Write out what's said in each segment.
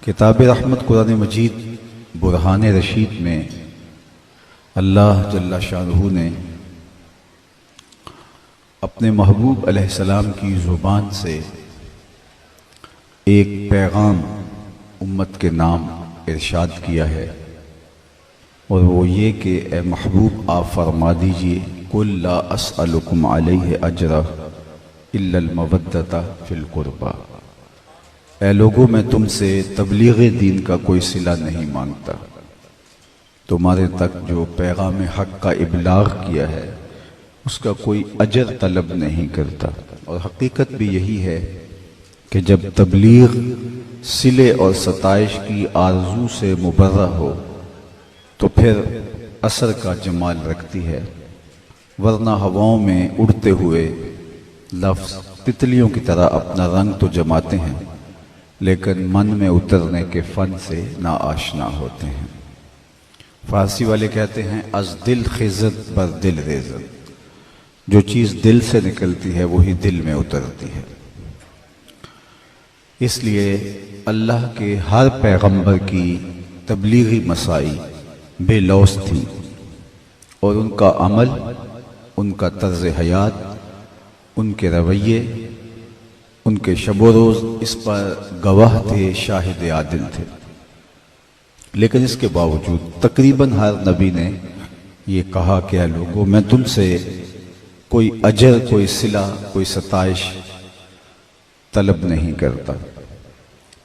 किताब रहमत कुरान मजीद बुरहान रशीद में अल्लाह जल्ला शानुहु ने अपने महबूब अलैहिस्सलाम की ज़ुबान से एक पैगाम उम्मत के नाम इरशाद किया है, और वो ये कि ए महबूब आप फरमा दीजिए कुल ला अस्अलुकुम अलैहि अजरा इल्लल मवद्दता फिल कुर्बा। ए लोगों, मैं तुमसे तबलीग दीन का कोई सिला नहीं मांगता, तुम्हारे तक जो पैगाम हक़ का इबलाग किया है उसका कोई अजर तलब नहीं करता। और हकीकत भी यही है कि जब तबलीग सिले और सताइश की आरजू से मुबर्रा हो तो फिर असर का जमाल रखती है, वरना हवाओं में उड़ते हुए लफ्ज़ तितलियों की तरह अपना रंग तो जमाते हैं लेकिन मन में उतरने के फन से ना आशना होते हैं। फारसी वाले कहते हैं अज दिल खिज़त बर दिल रेज़त, जो चीज़ दिल से निकलती है वही दिल में उतरती है। इसलिए अल्लाह के हर पैगंबर की तबलीगी मसाई बेलौस थी और उनका अमल, उनका तर्ज हयात, उनके रवैये, उनके शबो रोज़ इस पर गवाह थे, शाहिद आदिल थे। लेकिन इसके बावजूद तकरीबन हर नबी ने ये कहा कि ऐ लोगों, मैं तुमसे कोई अजर, कोई सिला, कोई सताइश तलब नहीं करता।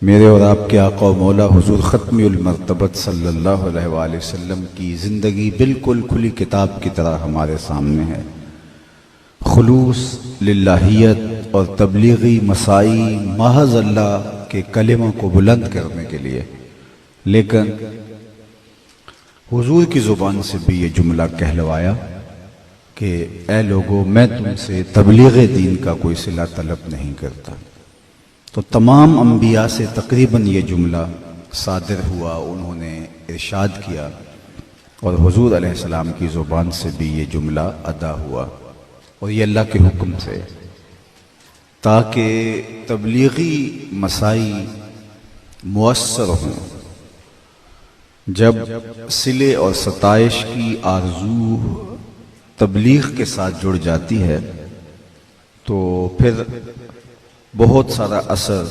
मेरे और आपके आका मौला हुजूर ख़त्मुल मर्तबत सल्लल्लाहु अलैहि वसल्लम की ज़िंदगी बिल्कुल खुली किताब की तरह हमारे सामने है। खुलूस, लिल्लाहियत और तबलीगी मसाई महज अल्लाह के कलिमा को बुलंद करने के लिए। लेकिन हुजूर की ज़ुबान से भी ये जुमला कहलवाया कि ए लोगों, मैं तुमसे तबलीग दीन का कोई सिला तलब नहीं करता। तो तमाम अंबिया से तकरीबन ये जुमला सादिर हुआ, उन्होंने इरशाद किया, और हुजूर अलैहिस्सलाम की ज़ुबान से भी ये जुमला अदा हुआ, और ये अल्लाह के हुक्म से, ताकि तबलीगी मसाई मुअस्सर हों। जब सिले और सताइश की आरजू तबलीग के साथ जुड़ जाती है तो फिर बहुत सारा असर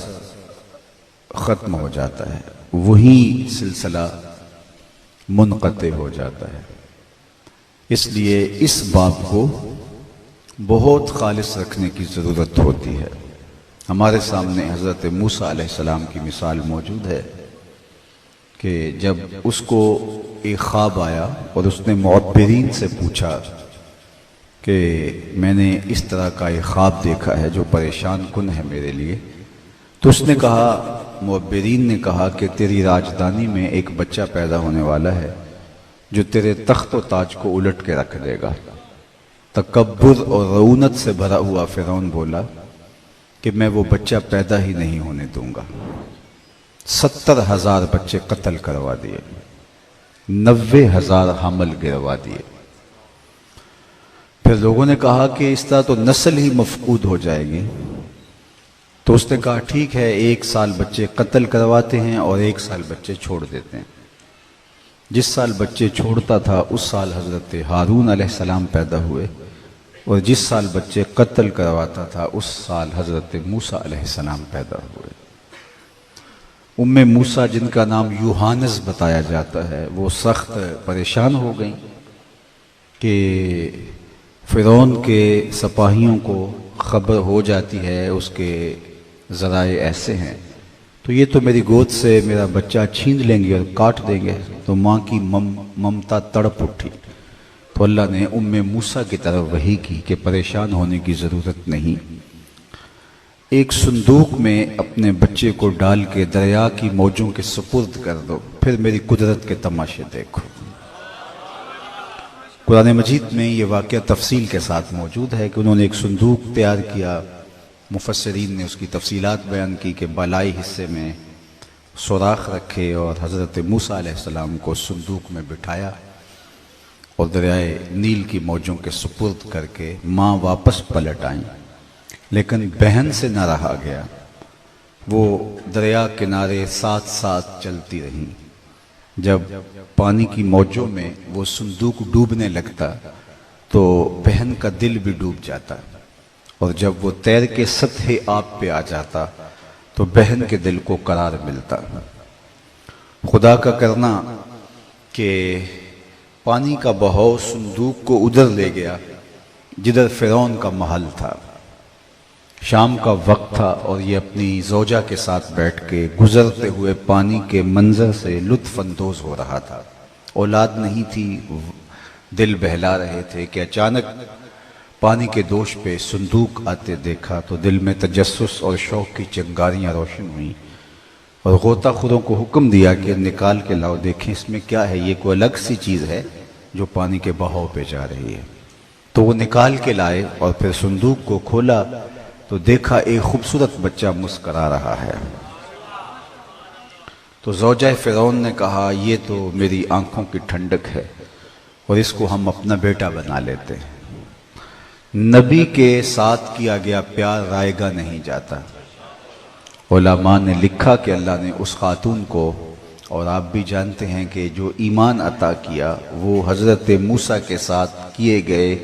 ख़त्म हो जाता है, वही सिलसिला मुनक़ते हो जाता है। इसलिए इस बात को बहुत खालिस रखने की ज़रूरत होती है। हमारे सामने हज़रत मूसा अलैहिस्सलाम की मिसाल मौजूद है कि जब उसको एक ख्वाब आया और उसने मुअब्बिरीन से पूछा कि मैंने इस तरह का एक ख्वाब देखा है जो परेशान कुन है मेरे लिए, तो उसने कहा, मुअब्बिरीन ने कहा कि तेरी राजधानी में एक बच्चा पैदा होने वाला है जो तेरे तख्त व ताज को उलट के रख देगा। तकब्बुर और रऊनत से भरा हुआ फ़िरौन बोला कि मैं वो बच्चा पैदा ही नहीं होने दूंगा। 70,000 बच्चे कत्ल करवा दिए, 90,000 हमल गिरवा दिए। फिर लोगों ने कहा कि इस तरह तो नस्ल ही मफकूद हो जाएगी। तो उसने कहा ठीक है, 1 साल बच्चे कत्ल करवाते हैं और 1 साल बच्चे छोड़ देते हैं। जिस साल बच्चे छोड़ता था उस साल हज़रत हारून अलैहिस्सलाम पैदा हुए, और जिस साल बच्चे कत्ल करवाता था उस साल हज़रत मूसा अलैहिस्सलाम पैदा हुए। उम्मे मूसा, जिनका नाम यूहानस बताया जाता है, वो सख्त परेशान हो गई कि फ़िरौन के सिपाहियों को खबर हो जाती है, उसके ज़राए ऐसे हैं, तो ये तो मेरी गोद से मेरा बच्चा छीन लेंगे और काट देंगे। तो माँ की ममता तड़प उठी। तो अल्लाह ने उम्मे मूसा की तरफ वही की कि परेशान होने की ज़रूरत नहीं, एक संदूक में अपने बच्चे को डाल के दरिया की मौजों के सुपुर्द कर दो, फिर मेरी कुदरत के तमाशे देखो। कुरान मजीद में ये वाक़या तफसील के साथ मौजूद है कि उन्होंने एक संदूक तैयार किया। मुफस्सिरीन ने उसकी तफसीलात बयान की कि बालाई हिस्से में सुराख रखे और हज़रत मूसा अलैहिस्सलाम को संदूक में बिठाया और दरियाए नील की मौजों के सुपुर्द करके माँ वापस पलट आईं। लेकिन बहन से न रहा गया, वो दरिया किनारे साथ साथ चलती रहीं। जब पानी की मौजों में वो संदूक डूबने लगता तो बहन का दिल भी डूब जाता, और जब वो तैर के सतह आब पे आ जाता तो बहन के दिल को करार मिलता। खुदा का करना कि पानी का बहाव संदूक को उधर ले गया जिधर फिरौन का महल था। शाम का वक्त था और ये अपनी ज़ौजा के साथ बैठ के गुजरते हुए पानी के मंजर से लुत्फ अंदोज हो रहा था। औलाद नहीं थी, दिल बहला रहे थे कि अचानक पानी के दोष पे संदूक आते देखा तो दिल में तजस्सुस और शौक की चिंगारियां रोशन हुई, और गोताखोरों को हुक्म दिया कि निकाल के लाओ, देखें इसमें क्या है, ये कोई अलग सी चीज़ है जो पानी के बहाव पे जा रही है। तो वो निकाल के लाए और फिर संदूक को खोला तो देखा एक खूबसूरत बच्चा मुस्करा रहा है। तो ज़ौजा फिरौन ने कहा, ये तो मेरी आंखों की ठंडक है और इसको हम अपना बेटा बना लेते हैं। नबी के साथ किया गया प्यार रायगा नहीं जाता। उलमा ने लिखा कि अल्लाह ने उस खातून को, और आप भी जानते हैं कि जो ईमान अता किया वो हज़रत मूसा के साथ किए गए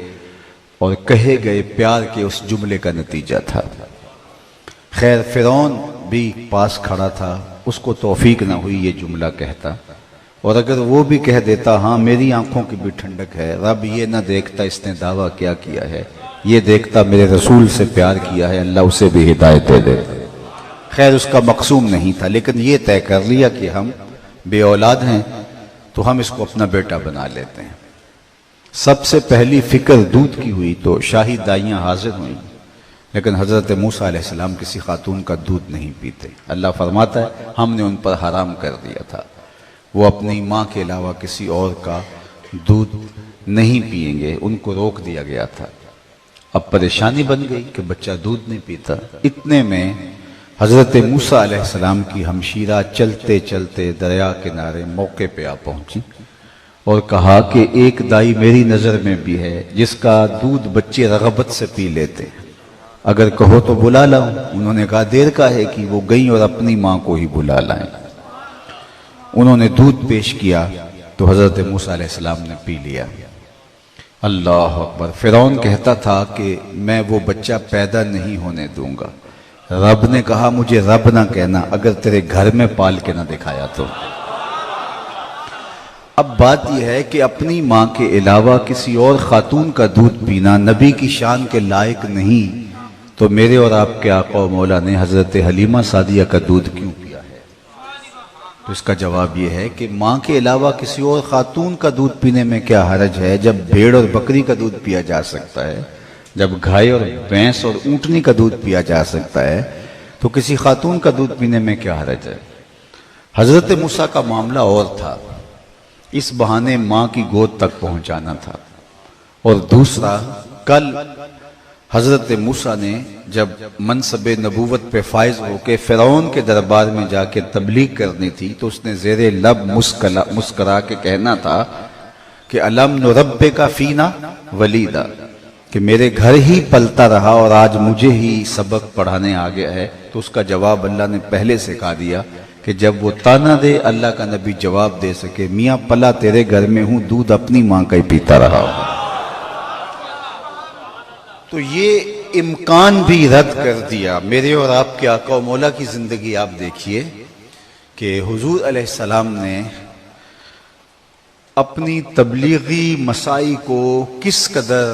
और कहे गए प्यार के उस जुमले का नतीजा था। खैर फिरौन भी पास खड़ा था, उसको तौफीक ना हुई ये जुमला कहता, और अगर वो भी कह देता हाँ मेरी आंखों की भी ठंडक है, रब ये ना देखता इसने दावा क्या किया है, ये देखता मेरे रसूल से प्यार किया है, अल्लाह उसे भी हिदायत दे दे। खैर उसका मकसूम नहीं था, लेकिन ये तय कर लिया कि हम बे औलाद हैं तो हम इसको अपना बेटा बना लेते हैं। सबसे पहली फिक्र दूध की हुई तो शाही दाइयाँ हाजिर हुई, लेकिन हज़रत मूसा अलैहिस्सलाम किसी खातून का दूध नहीं पीते। अल्लाह फरमाता है हमने उन पर हराम कर दिया था, वो अपनी माँ के अलावा किसी और का दूध नहीं पिएंगे, उनको रोक दिया गया था। अब परेशानी बन गई कि बच्चा दूध नहीं पीता। इतने में हज़रत मूसा अलैहिस्सलाम की हमशीरा चलते चलते दरिया किनारे मौके पे आ पहुंची और कहा कि एक दाई मेरी नज़र में भी है जिसका दूध बच्चे रगबत से पी लेते हैं, अगर कहो तो बुला लाऊं। उन्होंने कहा देर का है कि वो गई और अपनी माँ को ही बुला लाएं। उन्होंने दूध पेश किया तो हज़रत मूसा अलैहिस्सलाम ने पी लिया। अल्लाह अकबर। फिरौन कहता था कि मैं वो बच्चा पैदा नहीं होने दूंगा। रब ने कहा मुझे रब ना कहना अगर तेरे घर में पाल के ना दिखाया तो। अब बात यह है कि अपनी माँ के अलावा किसी और खातून का दूध पीना नबी की शान के लायक नहीं, तो मेरे और आपके आका और मौला ने हज़रत हलीमा सादिया का दूध क्यों पिया है? तो इसका जवाब यह है कि माँ के अलावा किसी और खातून का दूध पीने में क्या हरज है, जब भेड़ और बकरी का दूध पिया जा सकता है, जब गाय और भैंस और ऊँटनी का दूध पिया जा सकता है, तो किसी खातून का दूध पीने में क्या हरज है? हज़रत मूसा का मामला और था, इस बहाने माँ की गोद तक पहुंचाना था। और दूसरा, कल हज़रत मूसा ने जब मनसब नबूवत पे फायज होकर फ़िरौन के दरबार में जाके तबलीग करनी थी तो उसने ज़ेरे लब मुस्करा के कहना था कि अलम नुरब्बे का फीना वलीदा, कि मेरे घर ही पलता रहा और आज मुझे ही सबक पढ़ाने आ गया है। तो उसका जवाब अल्लाह ने पहले से कहा दिया कि जब वो ताना दे अल्लाह का नबी जवाब दे सके, मियाँ पला तेरे घर में हूं, दूध अपनी माँ का ही पीता रहा हूं। तो ये इम्कान भी रद्द कर दिया। मेरे और आपके आका और मौला की जिंदगी आप देखिए कि हुजूर अलैहिस्सलाम ने अपनी तबलीगी मसाई को किस कदर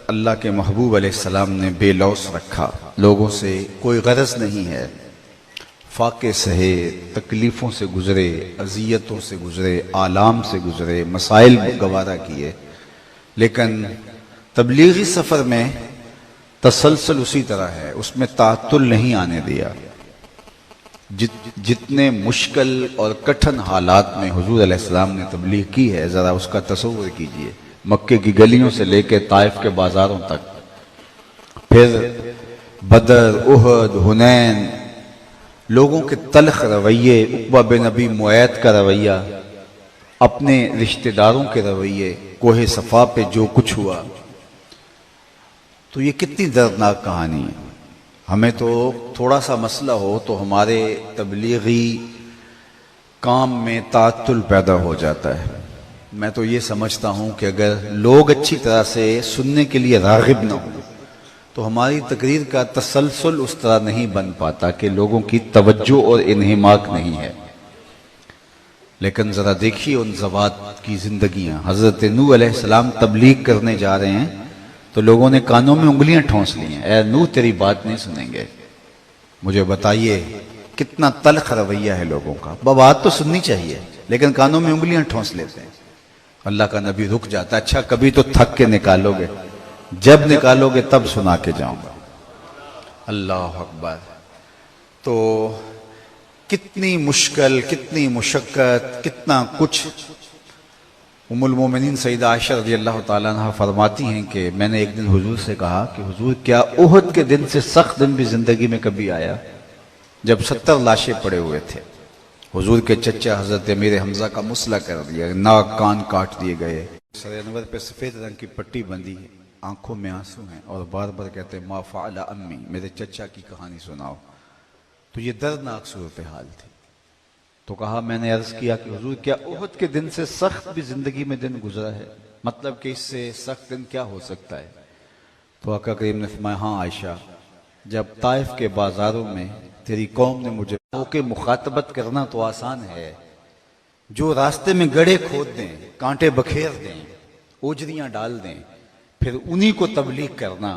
अल्लाह के महबूब अलैहिस्सलाम ने बेलौस रखा। लोगों से कोई गरज नहीं है, फाके सहे, तकलीफ़ों से गुजरे, अजियतों से गुजरे, आलाम से गुजरे, मसाइल गवारा किए, लेकिन तबलीगी सफ़र में तसलसल उसी तरह है, उसमें तातुल नहीं आने दिया। जितने मुश्किल और कठिन हालात में हुजूर अलैहिस्सलाम ने तबलीग की है, ज़रा उसका तसव्वुर कीजिए। मक्के की गलियों से लेकर ताइफ के बाज़ारों तक, फिर बदर, उहद, हुनैन, लोगों के तल्ख रवैये, उक़बा बिन अबी मुऐत का रवैया, अपने रिश्तेदारों के रवैये, कोहे सफ़ा पे जो कुछ हुआ, तो ये कितनी दर्दनाक कहानी है। हमें तो थोड़ा सा मसला हो तो हमारे तबलीगी काम में तातुल पैदा हो जाता है। मैं तो ये समझता हूँ कि अगर लोग अच्छी तरह से सुनने के लिए राग़िब ना हो तो हमारी तकरीर का तसलसल उस तरह नहीं बन पाता कि लोगों की तवज्जो और इन्हिमाक नहीं है। लेकिन ज़रा देखिए उन ज़वात की ज़िंदगियाँ। हज़रत नूह अलैहिस्सलाम तबलीग करने जा रहे हैं तो लोगों ने कानों में उंगलियां ठोंस ली हैं, ए नूह तेरी बात नहीं सुनेंगे। मुझे बताइए कितना तल्ख रवैया है लोगों का। बात तो सुननी चाहिए लेकिन कानों में उंगलियां ठोंस लेते हैं। अल्लाह का नबी रुक जाता है, अच्छा कभी तो थक के निकालोगे, जब निकालोगे तब सुना के जाऊंगा। अल्लाह अकबर। तो कितनी मुश्किल, कितनी मुशक्कत, कितना कुछ। उम्मुल मोमिनीन सईदा आयशा रज़ियल्लाहु ताला अन्हा फरमाती हैं कि मैंने एक दिन हुजूर से कहा कि हुजूर क्या उहद के दिन से सख्त दिन भी जिंदगी में कभी आया जब 70 लाशें पड़े हुए थे। हुजूर के चचा हजरत अमीर हमजा का मुसला कर दिया, नाक कान काट दिए गए, सर अनवर पे सफेद रंग की पट्टी बंधी है, आंखों में आंसू हैं और बार बार कहते हैं मा फ़अला अम्मी, मेरे चचा की कहानी सुनाओ। तो ये दर्दनाक सूरत हाल थी। तो कहा, मैंने अर्ज किया कि हुजूर क्या उहद के दिन से सख्त भी जिंदगी में दिन गुजरा है, मतलब कि इससे सख्त दिन क्या हो सकता है। तो आका करीम ने फरमाया, हाँ आयशा, जब ताइफ के बाजारों में तेरी कौम ने मुझे होके मुखातबत करना तो आसान है, जो रास्ते में गड्ढे खोद दें, कांटे बखेर दें, ओजरियां डाल दें, फिर उन्हीं को तबलीग करना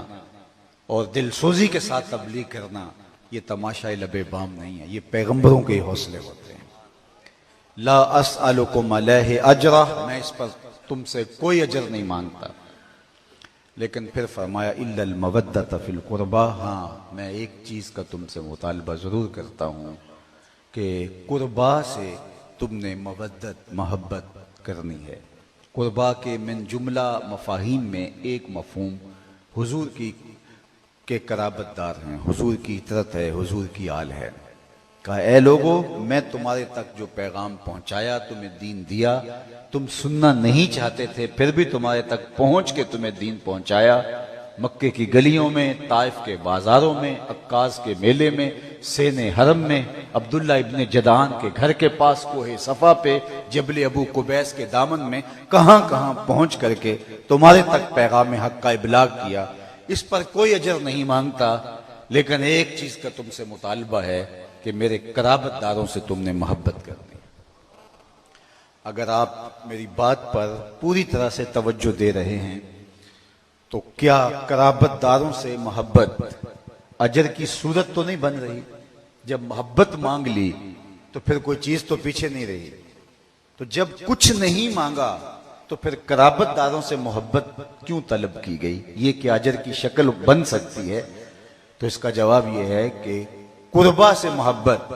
और दिलसोजी के साथ तबलीग करना, ये तमाशाए लबे बाम नहीं है, ये पैगंबरों के हौसले होते हैं। ला अस्अलुकुम अलैहि अजरा, मैं इस पर तुमसे कोई अजर नहीं मांगता। लेकिन फिर फरमाया इल्लल मवद्दत फिल कुर्बा, हाँ मैं एक चीज का तुमसे मुतालबा जरूर करता हूँ कि कुर्बा से तुमने मवद्दत मोहब्बत करनी है। कुर्बा के मिन जुमला मफाहीम में एक मफहूम हुजूर की के कराबतदार हैं, हुजूर की इतरत है, हुजूर की आल है। कहा, ए लोगो, मैं तुम्हारे तक जो पैगाम पहुंचाया, तुम्हें दीन दिया, तुम सुनना नहीं चाहते थे, फिर भी तुम्हारे तक पहुंच के तुम्हें दीन पहुंचाया। मक्के की गलियों में, ताइफ के बाजारों में, अक्कास के मेले में, सेने हरम में, अब्दुल्ला इब्ने जदान के घर के पास, कोहे सफा पे, जबल अबू कुबैस के दामन में, कहां कहां पहुंच करके तुम्हारे तक पैगाम हक का इबलाग किया। इस पर कोई अजर नहीं मांगता, लेकिन एक चीज का तुमसे मुतालबा है कि मेरे कराबतदारों से तुमने मोहब्बत करनी। अगर आप मेरी बात पर पूरी तरह से तवज्जो दे रहे हैं तो क्या कराबतदारों से मोहब्बत अजर की सूरत तो नहीं बन रही? जब मोहब्बत मांग ली तो फिर कोई चीज तो पीछे नहीं रही। तो जब कुछ नहीं मांगा तो फिर कराबतदारों से मोहब्बत क्यों तलब की गई? ये क्या अजर की शक्ल बन सकती है? तो इसका जवाब यह है कि कुर्बा से मोहब्बत,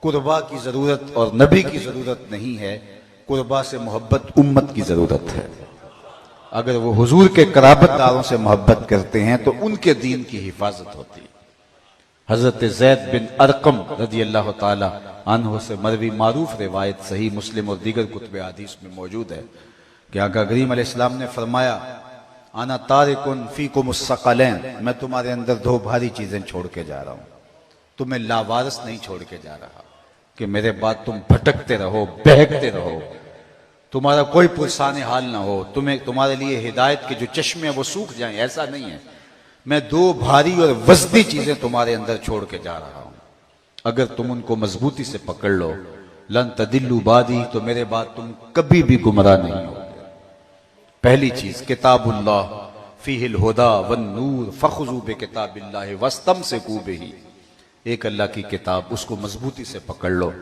कुर्बा की जरूरत और नबी की जरूरत नहीं है, कुर्बा से मोहब्बत उम्मत की जरूरत है। अगर वो हुजूर के कराबतदारों से मोहब्बत करते हैं तो उनके दीन की हिफाजत होती है। हजरत ज़ैद बिन अरकम रज़ियल्लाहु ताला अन्हु से मरवी मारूफ रिवायत सही मुस्लिम और दीगर कुतुब हदीस में मौजूद है कि आका करीम अलैहिस्सलाम ने फरमाया, आना तारिकुन फीकुमुस सकलैन, मैं तुम्हारे अंदर दो भारी चीजें छोड़ के जा रहा हूं, तुम्हें लावारिस नहीं छोड़ के जा रहा कि मेरे बाद तुम भटकते रहो, बहकते रहो, तुम्हारा कोई पुरसाने हाल ना हो, तुम्हें तुम्हारे लिए हिदायत के जो चश्मे हैं वो सूख जाएं, ऐसा नहीं है। मैं दो भारी और वजनी चीजें तुम्हारे अंदर छोड़ के जा रहा हूं, अगर तुम उनको मजबूती से पकड़ लो, लन तदिल्लु बादी, तो मेरे बाद तुम कभी भी गुमराह नहीं होगे। पहली चीज किताबुल्लाह फीहिल हुदा वन नूर फखुजू बि किताबिल्लाह वस्तमसिकू बिही, एक अल्लाह की किताब, उसको मजबूती से पकड़ लो,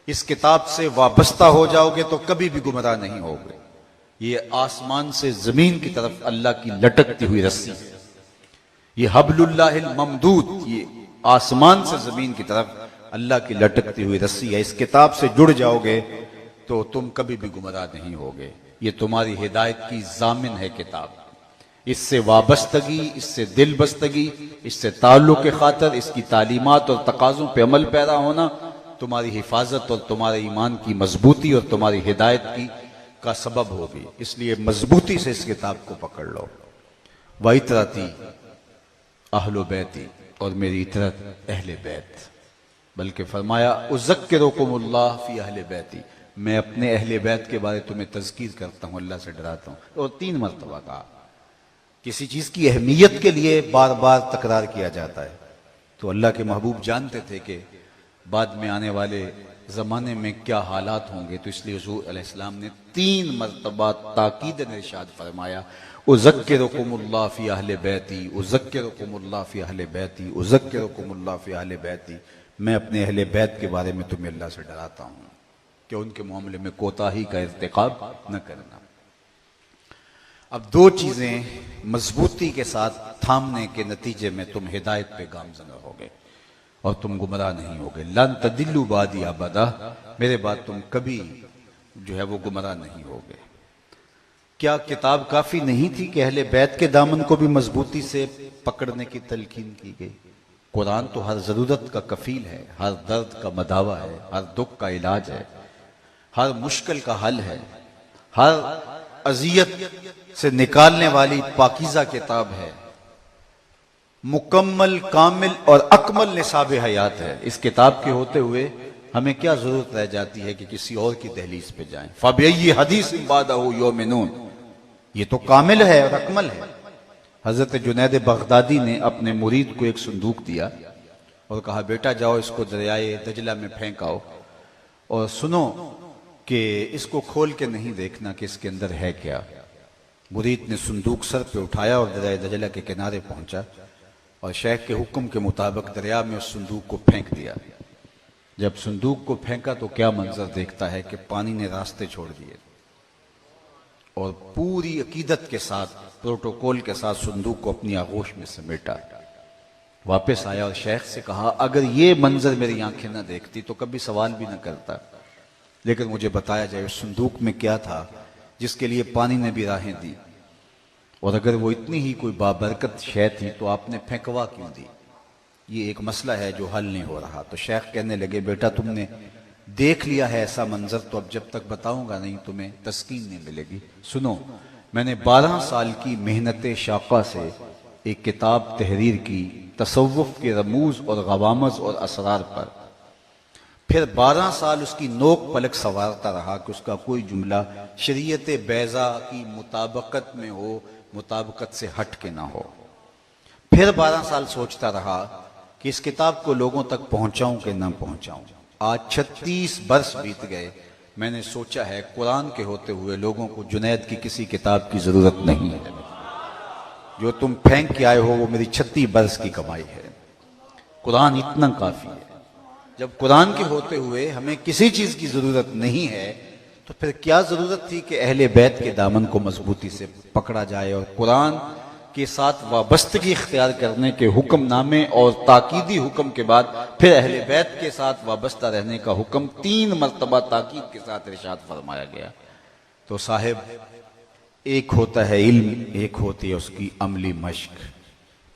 इस किताब से वाबस्ता हो जाओगे तो कभी भी गुमराह नहीं होगे। ये आसमान से जमीन की तरफ अल्लाह की लटकती हुई रस्सी है, ये हब्लुल्लाहिल ममदूद, ये आसमान से जमीन की तरफ अल्लाह की लटकती हुई रस्सी है। इस किताब से जुड़ जाओगे तो तुम कभी भी गुमराह नहीं होगे। ये तुम्हारी हिदायत की जामिन है किताब। इससे वाबस्तगी, इससे दिल बस्तगी, इससे ताल्लुक के खातर, इसकी तालीमात और तकाज़ों पे अमल पैदा होना तुम्हारी हिफाजत और तुम्हारे ईमान की मजबूती और तुम्हारी हिदायत की का सबब होगी। इसलिए मजबूती से इस किताब को पकड़ लो। वैतरती अहलो बैती, और मेरी इतरत अहले बैत, बल्कि फरमाया उज़क्किरुकुमुल्लाह फी अहले बैती, मैं अपने अहले बैत के बारे तुम्हें तज़कीर करता हूँ, अल्लाह से डराता हूँ। और 3 मरतबा कहा। किसी चीज़ की अहमियत के लिए बार बार तकरार किया जाता है। तो अल्लाह के महबूब जानते थे कि बाद में आने वाले ज़माने में क्या हालात होंगे, तो इसलिए हुज़ूर अलैहिस्सलाम ने 3 मरतबा ताकीदन इरशाद फरमाया उज़क्किरुकुमुल्लाह फी अहले बैती, उज़क्किरुकुमुल्लाह फी अहले बैती, उज़क्किरुकुमुल्लाह फी अहले बैती। मैं अपने अहले बैत के बारे में तुम्हें अल्लाह से डराता हूँ कि उनके मामले में कोताही का इर्तिकाब न करना। अब 2 चीजें मजबूती के साथ थामने के नतीजे में तुम हिदायत पे गामज़न रहोगे और तुम गुमराह नहीं होगे। लन तदिल्लु बादी अबदा, मेरे बाद तुम कभी जो है वो गुमराह नहीं होगे। क्या किताब काफी नहीं थी कि अहले बैत के दामन को भी मजबूती से पकड़ने की तलकीन की गई? कुरान तो हर जरूरत का कफील है, हर दर्द का मदावा है, हर दुख का इलाज है, हर मुश्किल का हल है, हर अजियत से निकालने वाली पाकीज़ा किताब है, मुकम्मल कामिल और अकमल निसाब हयात है। इस किताब के होते हुए हमें क्या जरूरत रह जाती है कि किसी और की दहलीज पे जाएं? फबिय्यि हदीस बादहु युमिनून, ये तो कामिल है और अकमल है। हजरत जुनैद बगदादी ने अपने मुरीद को एक संदूक दिया और कहा, बेटा जाओ इसको दरियाए दजला में फेंक आओ और सुनो कि इसको खोल के नहीं देखना कि इसके अंदर है क्या। मुरीद ने संदूक सर पे उठाया और दरियाए दजला के किनारे पहुंचा और शेख के हुक्म के मुताबिक दरिया में उस संदूक को फेंक दिया। जब संदूक को फेंका तो क्या मंजर देखता है कि पानी ने रास्ते छोड़ दिए और पूरी अकीदत के साथ, प्रोटोकॉल के साथ संदूक को अपनी आगोश में समेटा। वापस आया और शेख से कहा, अगर ये मंजर मेरी आंखें ना देखती तो कभी सवाल भी ना करता, लेकिन मुझे बताया जाए उस संदूक में क्या था जिसके लिए पानी ने भी राहें दी, और अगर वो इतनी ही कोई बाबरकत शय थी तो आपने फेंकवा क्यों दी? ये एक मसला है जो हल नहीं हो रहा। तो शेख कहने लगे, बेटा तुमने देख लिया है ऐसा मंजर, तो अब जब तक बताऊंगा नहीं तुम्हें तस्कीन नहीं मिलेगी। सुनो, मैंने 12 साल की मेहनत शाक़ा से एक किताब तहरीर की तसव्वुफ के रमूज और गवामज और असरार पर, फिर 12 साल उसकी नोक पलक संवारता रहा कि उसका कोई जुमला शरीयत बैज़ा की मुताबकत में हो, मुताबकत से हट के ना हो। फिर 12 साल सोचता रहा कि इस किताब को लोगों तक पहुंचाऊं कि ना पहुंचाऊं। आज 36 बरस बीत गए, मैंने सोचा है कुरान के होते हुए लोगों को जुनैद की किसी किताब की जरूरत नहीं है। जो तुम फेंक के आए हो वो मेरी 36 बरस की कमाई है। कुरान इतना काफी है। जब कुरान के होते हुए हमें किसी चीज की जरूरत नहीं है तो फिर क्या जरूरत थी कि अहले बैत के दामन को मजबूती से पकड़ा जाए और कुरान के साथ वाबस्तगी इख्तियार करने के हुक्मनामे और ताकीदी हुक्म के बाद फिर अहले बैत के साथ वाबस्ता रहने का हुक्म 3 मरतबा ताकीद के साथ इरशाद फरमाया गया। तो साहिब, एक होता है इल्म, एक होती है उसकी अमली मश्क,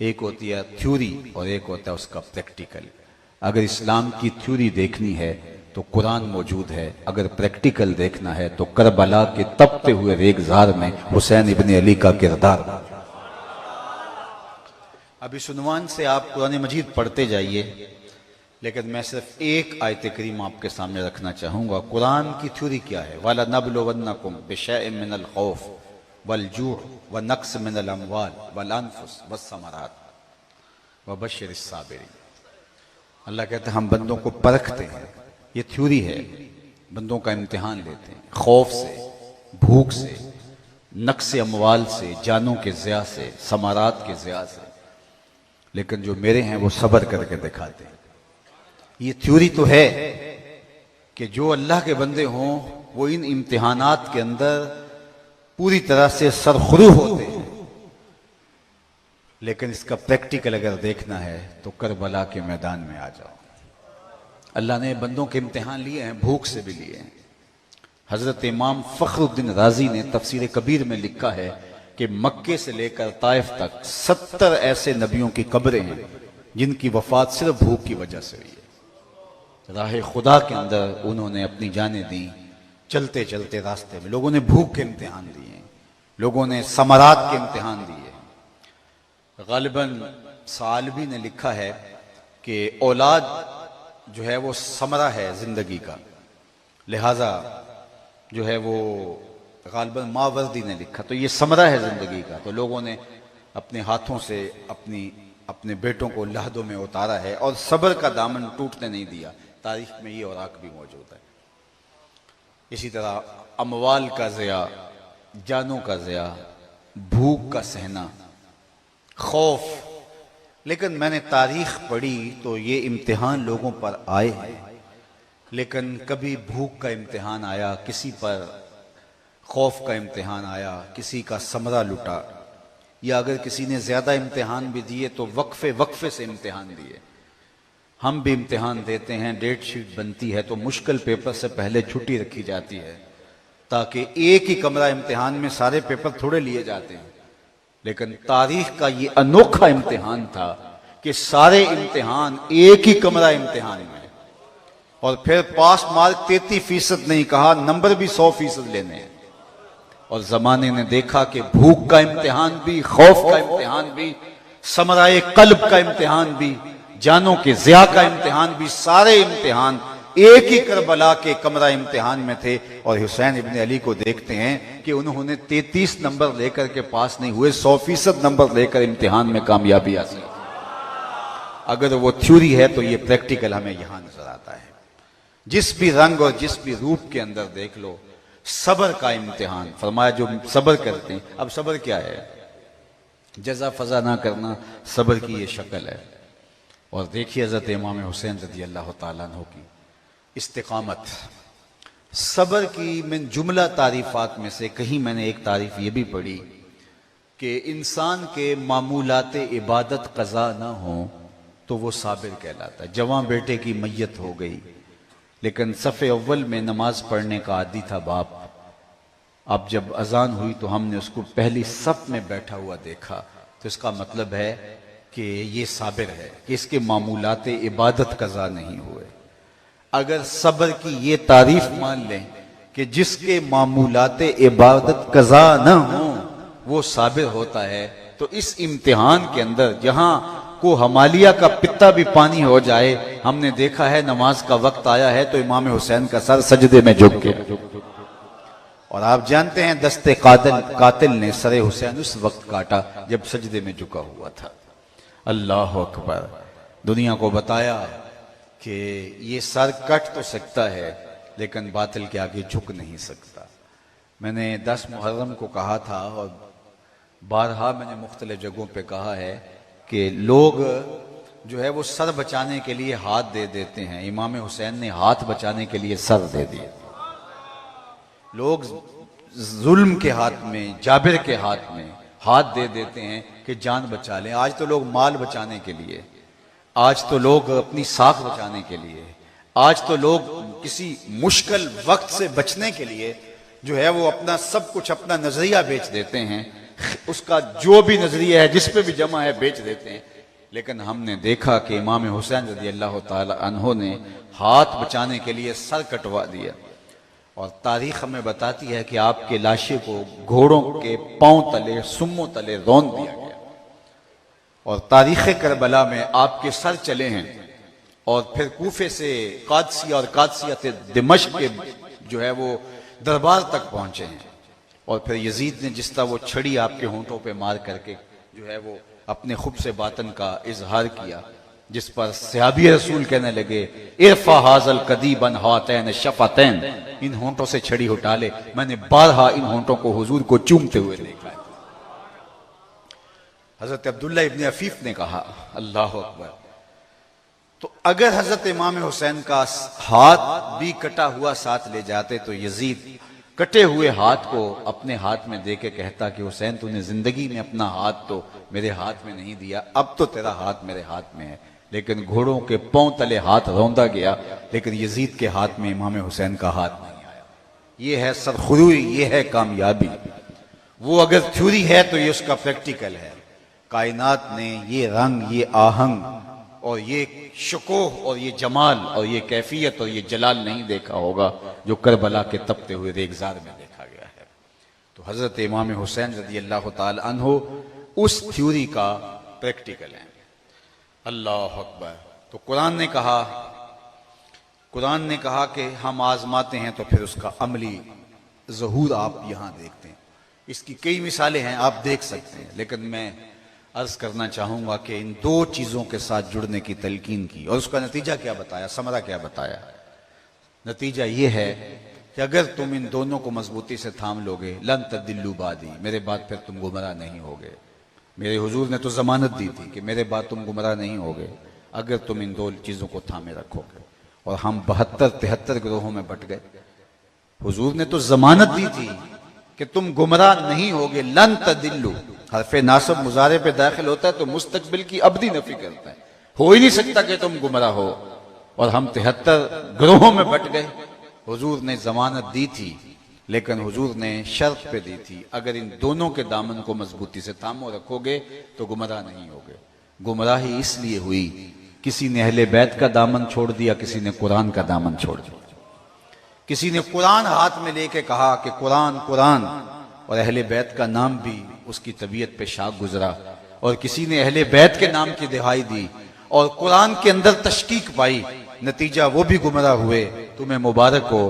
एक होती है थ्योरी और एक होता है उसका प्रैक्टिकल। अगर इस्लाम की थ्योरी देखनी है तो कुरान मौजूद है, अगर प्रैक्टिकल देखना है तो करबला के तपते हुए रेगजार में हुसैन इब्ने अली का किरदार। अभी सुनवान से आप कुरान मजीद पढ़ते जाइए, लेकिन मैं सिर्फ एक आयत करीम आपके सामने रखना चाहूंगा। कुरान की थ्योरी क्या है? वाला नबलुवन्नकुम बिशैइन मिनल खौफ वल जूअ व नक्स मिनल अमवाल वल अनफुस वस्समरात व बशिरिस साबिरीन। अल्लाह कहते हैं हम बंदों को परखते हैं, ये थ्योरी है, बंदों का इम्तिहान लेते हैं, खौफ से, भूख से, नक्स अमवाल से, जानों के ज़िया से, समारात के ज़िया से, लेकिन जो मेरे हैं वो सब्र करके दिखाते हैं। ये थ्योरी तो है कि जो अल्लाह के बंदे हों वो इन इम्तिहानात के अंदर पूरी तरह से सरखुरू होते हैं, लेकिन इसका प्रैक्टिकल अगर देखना है तो करबला के मैदान में आ जाओ। अल्लाह ने बंदों के इम्तिहान लिए हैं, भूख से भी लिए हैं। हजरत इमाम फखरुद्दीन राजी ने तफसीर कबीर में लिखा है कि मक्के से लेकर ताइफ तक 70 ऐसे नबियों की कब्रें हैं जिनकी वफात सिर्फ भूख की वजह से हुई है। राह खुदा के अंदर उन्होंने अपनी जानें दी, चलते चलते रास्ते में लोगों ने भूख के इम्तिहान दिए, लोगों ने समरात के इम्तिहान दिए। गालिबन सालवी ने लिखा है कि औलाद जो है वो समरा है ज़िंदगी का, लिहाजा जो है वो गालिबन मावर्दी ने लिखा, तो ये समरा है ज़िंदगी का। तो लोगों ने अपने हाथों से अपने बेटों को लहदों में उतारा है और सब्र का दामन टूटने नहीं दिया। तारीख में ये औराक भी मौजूद है। इसी तरह अमवाल का ज़िया, जानों का ज़िया, भूख का सहना, खौफ। लेकिन मैंने तारीख पढ़ी तो ये इम्तिहान लोगों पर आए हैं, लेकिन कभी भूख का इम्तिहान आया, किसी पर खौफ का इम्तिहान आया, किसी का समरा लुटा, या अगर किसी ने ज़्यादा इम्तिहान भी दिए तो वक्फे वक्फे से इम्तिहान दिए। हम भी इम्तिहान देते हैं, डेट शीट बनती है तो मुश्किल पेपर से पहले छुट्टी रखी जाती है, ताकि एक ही कमरा इम्तिहान में सारे पेपर थोड़े लिए जाते हैं। लेकिन तारीख का ये अनोखा इम्तिहान था कि सारे इम्तिहान एक ही कमरा इम्तिहान में, और फिर पास मार्क 33% नहीं कहा, नंबर भी 100% लेने हैं। और जमाने ने देखा कि भूख का इम्तिहान भी, खौफ का इम्तिहान भी, समराए कल्ब का इम्तिहान भी, जानों के ज़िया का इम्तिहान भी, सारे इम्तिहान एक ही करबला के कमरा इम्तिहान में थे। और हुसैन इब्न अली को देखते हैं कि उन्होंने 33 नंबर लेकर के पास नहीं हुए, 100% नंबर लेकर इम्तिहान में कामयाबी हासिल की। अगर वो थ्योरी है तो ये प्रैक्टिकल हमें यहां नजर आता है। जिस भी रंग और जिस भी रूप के अंदर देख लो, सब्र का इम्तिहान। फरमाया जो सब्र करते हैं, अब सब्र क्या है? जज़ा फजा ना करना सब्र की ये शक्ल है। और देखिए हज़रत इमाम हुसैन रज़ी अल्लाह तआला अन्हु की इस्तिकामत, सब्र की मिन जुमला तारीफ़ात में से कहीं मैंने एक तारीफ़ ये भी पढ़ी कि इंसान के मामूलात इबादत क़ज़ा ना हो तो वो साबिर कहलाता है। जवां बेटे की मैयत हो गई, लेकिन सफ़े अव्वल में नमाज पढ़ने का आदी था बाप। अब जब अजान हुई तो हमने उसको पहली सफ में बैठा हुआ देखा, तो इसका मतलब है कि ये साबिर है कि इसके मामूलात इबादत क़ज़ा नहीं हुए। अगर सब्र की ये तारीफ मान लें कि जिसके मामूलात इबादत क़ज़ा न हो वो साबिर होता है, तो इस इम्तिहान के अंदर जहां को हमालिया का पित्ता भी पानी हो जाए, हमने देखा है नमाज का वक्त आया है तो इमाम हुसैन का सर सजदे में झुक गया। और आप जानते हैं दस्ते कातिल ने सरे हुसैन उस वक्त काटा जब सजदे में झुका हुआ था। अल्लाह अकबर। दुनिया को बताया कि ये सर कट तो सकता है लेकिन बातिल के आगे झुक नहीं सकता। मैंने 10 मुहर्रम को कहा था और बारहा मैंने मुख्तलिफ जगहों पे कहा है कि लोग जो है वो सर बचाने के लिए हाथ दे देते हैं। इमाम हुसैन ने हाथ बचाने के लिए सर दे दिए। लोग जुल्म के हाथ में, जाबिर के हाथ में हाथ दे देते हैं कि जान बचा लें। आज तो लोग माल बचाने के लिए, आज तो लोग अपनी साख बचाने के लिए, आज तो लोग किसी मुश्किल वक्त से बचने के लिए जो है वो अपना सब कुछ, अपना नजरिया बेच देते हैं। उसका जो भी नजरिया है, जिस पे भी जमा है, बेच देते हैं। लेकिन हमने देखा कि इमाम हुसैन रज़ी अल्लाह तआला अन्हु ने हाथ बचाने के लिए सर कटवा दिया। और तारीख हमें बताती है कि आपके लाशे को घोड़ों के पांव तले, सुम्मों तले रौंद दिया गया। और तारीख करबला में आपके सर चले हैं और फिर कूफे से कादसिया और कादसिया से दिमश्क के जो है वो दरबार तक पहुंचे हैं। और फिर यजीद ने जिस तरह वो छड़ी आपके होंठों पे मार करके जो है वो अपने खुब से बातन का इजहार किया, जिस पर सहाबी रसूल कहने लगे इरफा हाजल कदीबन हातैन शफतैन, इन होंठों से छड़ी उठा ले। मैंने बारहा इन होंठों को हुजूर को चूमते हुए देखा है। हजरत अब्दुल्ला इब्न अफीफ ने कहा अल्लाह अकबर। तो अगर हजरत इमाम हुसैन का हाथ भी कटा हुआ साथ ले जाते तो यजीद कटे हुए हाथ को अपने हाथ में दे के कहता कि हुसैन तूने जिंदगी में अपना हाथ तो मेरे हाथ में नहीं दिया, अब तो तेरा हाथ मेरे हाथ में है। लेकिन घोड़ों के पांव तले हाथ रौंदा गया, लेकिन यजीद के हाथ में इमाम हुसैन का हाथ नहीं आया। ये है सरखुरूई, ये है कामयाबी। वो अगर थ्योरी है तो ये उसका प्रैक्टिकल है। कायनात ने ये रंग, ये आहंग और ये शुकोह और ये जमाल और ये कैफियत और ये जलाल नहीं देखा होगा जो करबला के तपते हुए रेगजार में देखा गया है। तो हजरत इमाम हुसैन रज़ी अल्लाह तआला अन्हु उस थ्योरी का प्रैक्टिकल है। अल्लाह अकबर। तो कुरान ने कहा कि हम आजमाते हैं तो फिर उसका अमली ज़हूर आप यहां देखते हैं। इसकी कई मिसालें हैं, आप देख सकते हैं, लेकिन मैं अर्ज करना चाहूंगा कि इन दो चीजों के साथ जुड़ने की तलकीन की और उसका नतीजा क्या बताया, समरा क्या बताया। नतीजा यह है कि अगर तुम इन दोनों को मजबूती से थाम लोगे, लन तदिल्लु बादी, मेरे बाद फिर तुम गुमराह नहीं होगे। मेरे हुजूर ने तो जमानत दी थी कि मेरे बाद तुम गुमराह नहीं होगे अगर तुम इन दो चीजों को थामे रखोगे। और हम 72-73 ग्रोहों में बट गए। हुजूर ने तो जमानत दी थी कि तुम गुमराह नहीं होगे, लन तदिल्लु। हरफे नासब मुजारे पे दाखिल होता है तो मुस्तकबिल की अबदी नफी करता है, हो ही नहीं सकता कि तुम गुमराह हो। और हम 73 ग्रोहों में बट गए। हुजूर ने जमानत दी थी, लेकिन हुजूर ने शर्त पे दी थी, अगर इन दोनों के दामन को मजबूती से थामो रखोगे तो गुमराह नहीं होगे। गुमराही इसलिए हुई, किसी ने अहले बैत का दामन छोड़ दिया, किसी ने कुरान का दामन छोड़ दिया। किसी ने कुरान हाथ में लेके कहा कि कुरान कुरान, और अहले बैत का नाम भी उसकी तबीयत पे शाक गुजरा। और किसी ने अहले बैत के नाम की दिहाई दी और कुरान के अंदर तशकीक पाई, नतीजा वो भी गुमराह हुए। तुम्हें मुबारक हो,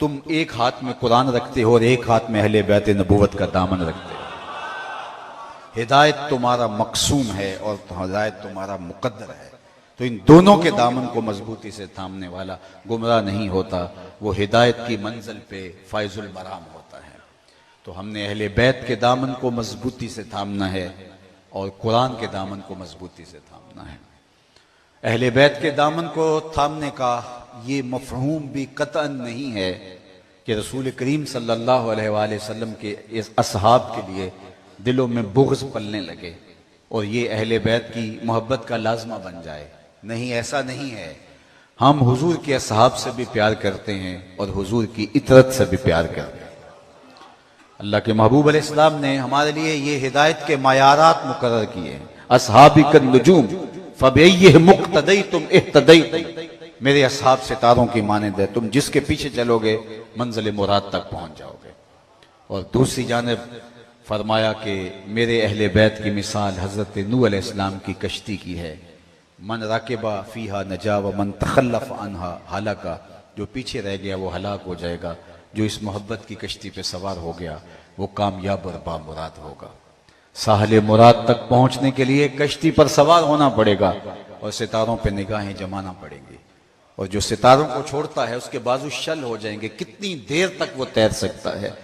तुम एक हाथ में कुरान रखते हो और एक हाथ में अहले बैत नबूवत का दामन रखते हो। हिदायत तुम्हारा मकसूम है और हिदायत तुम्हारा मुकद्दर है। तो इन दोनों के दामन को मजबूती से थामने वाला गुमराह नहीं होता, वो हिदायत की मंजिल पे फायजुल मराम होता है। तो हमने अहले बैत के दामन को मजबूती से थामना है और कुरान के दामन को मजबूती से थामना है। अहले बैत के दामन को थामने का ये मफहूम भी कतअन नहीं है कि रसूल करीम सल्लल्लाहु अलैहि वसल्लम के इस असहाब के लिए दिलों में बुग़्ज़ पलने लगे और ये अहले बैत की मोहब्बत का लाजमा बन जाए। नहीं, ऐसा नहीं है। हम हुजूर के असहाब से भी प्यार करते हैं और हुजूर की इतरत से भी प्यार करते हैं। अल्लाह के महबूब अलैहिस्सलाम ने हमारे लिए ये हिदायत के मायारात मुकर्रर किए हैं। असहाबी कन नुजूम फबिय्यिह मुक्तदैतुम इह्तदैतुम, मेरे असहाब सितारों की मानद है, तुम जिसके पीछे चलोगे मंजिल मुराद तक पहुंच जाओगे। और दूसरी जानिब फरमाया कि मेरे अहले बैत की मिसाल हजरत नूह अलैहिस्सलाम की कश्ती की है। मन राकिबा फीहा नजा व मन तखल्लफ अनहा हलाका, जो पीछे रह गया वो हलाक हो जाएगा, जो इस मोहब्बत की कश्ती पे सवार हो गया वो कामयाब और बामुराद होगा। साहले मुराद तक पहुंचने के लिए कश्ती पर सवार होना पड़ेगा और सितारों पे निगाहें जमाना पड़ेंगी। और जो सितारों को छोड़ता है उसके बाजू शल हो जाएंगे, कितनी देर तक वो तैर सकता है।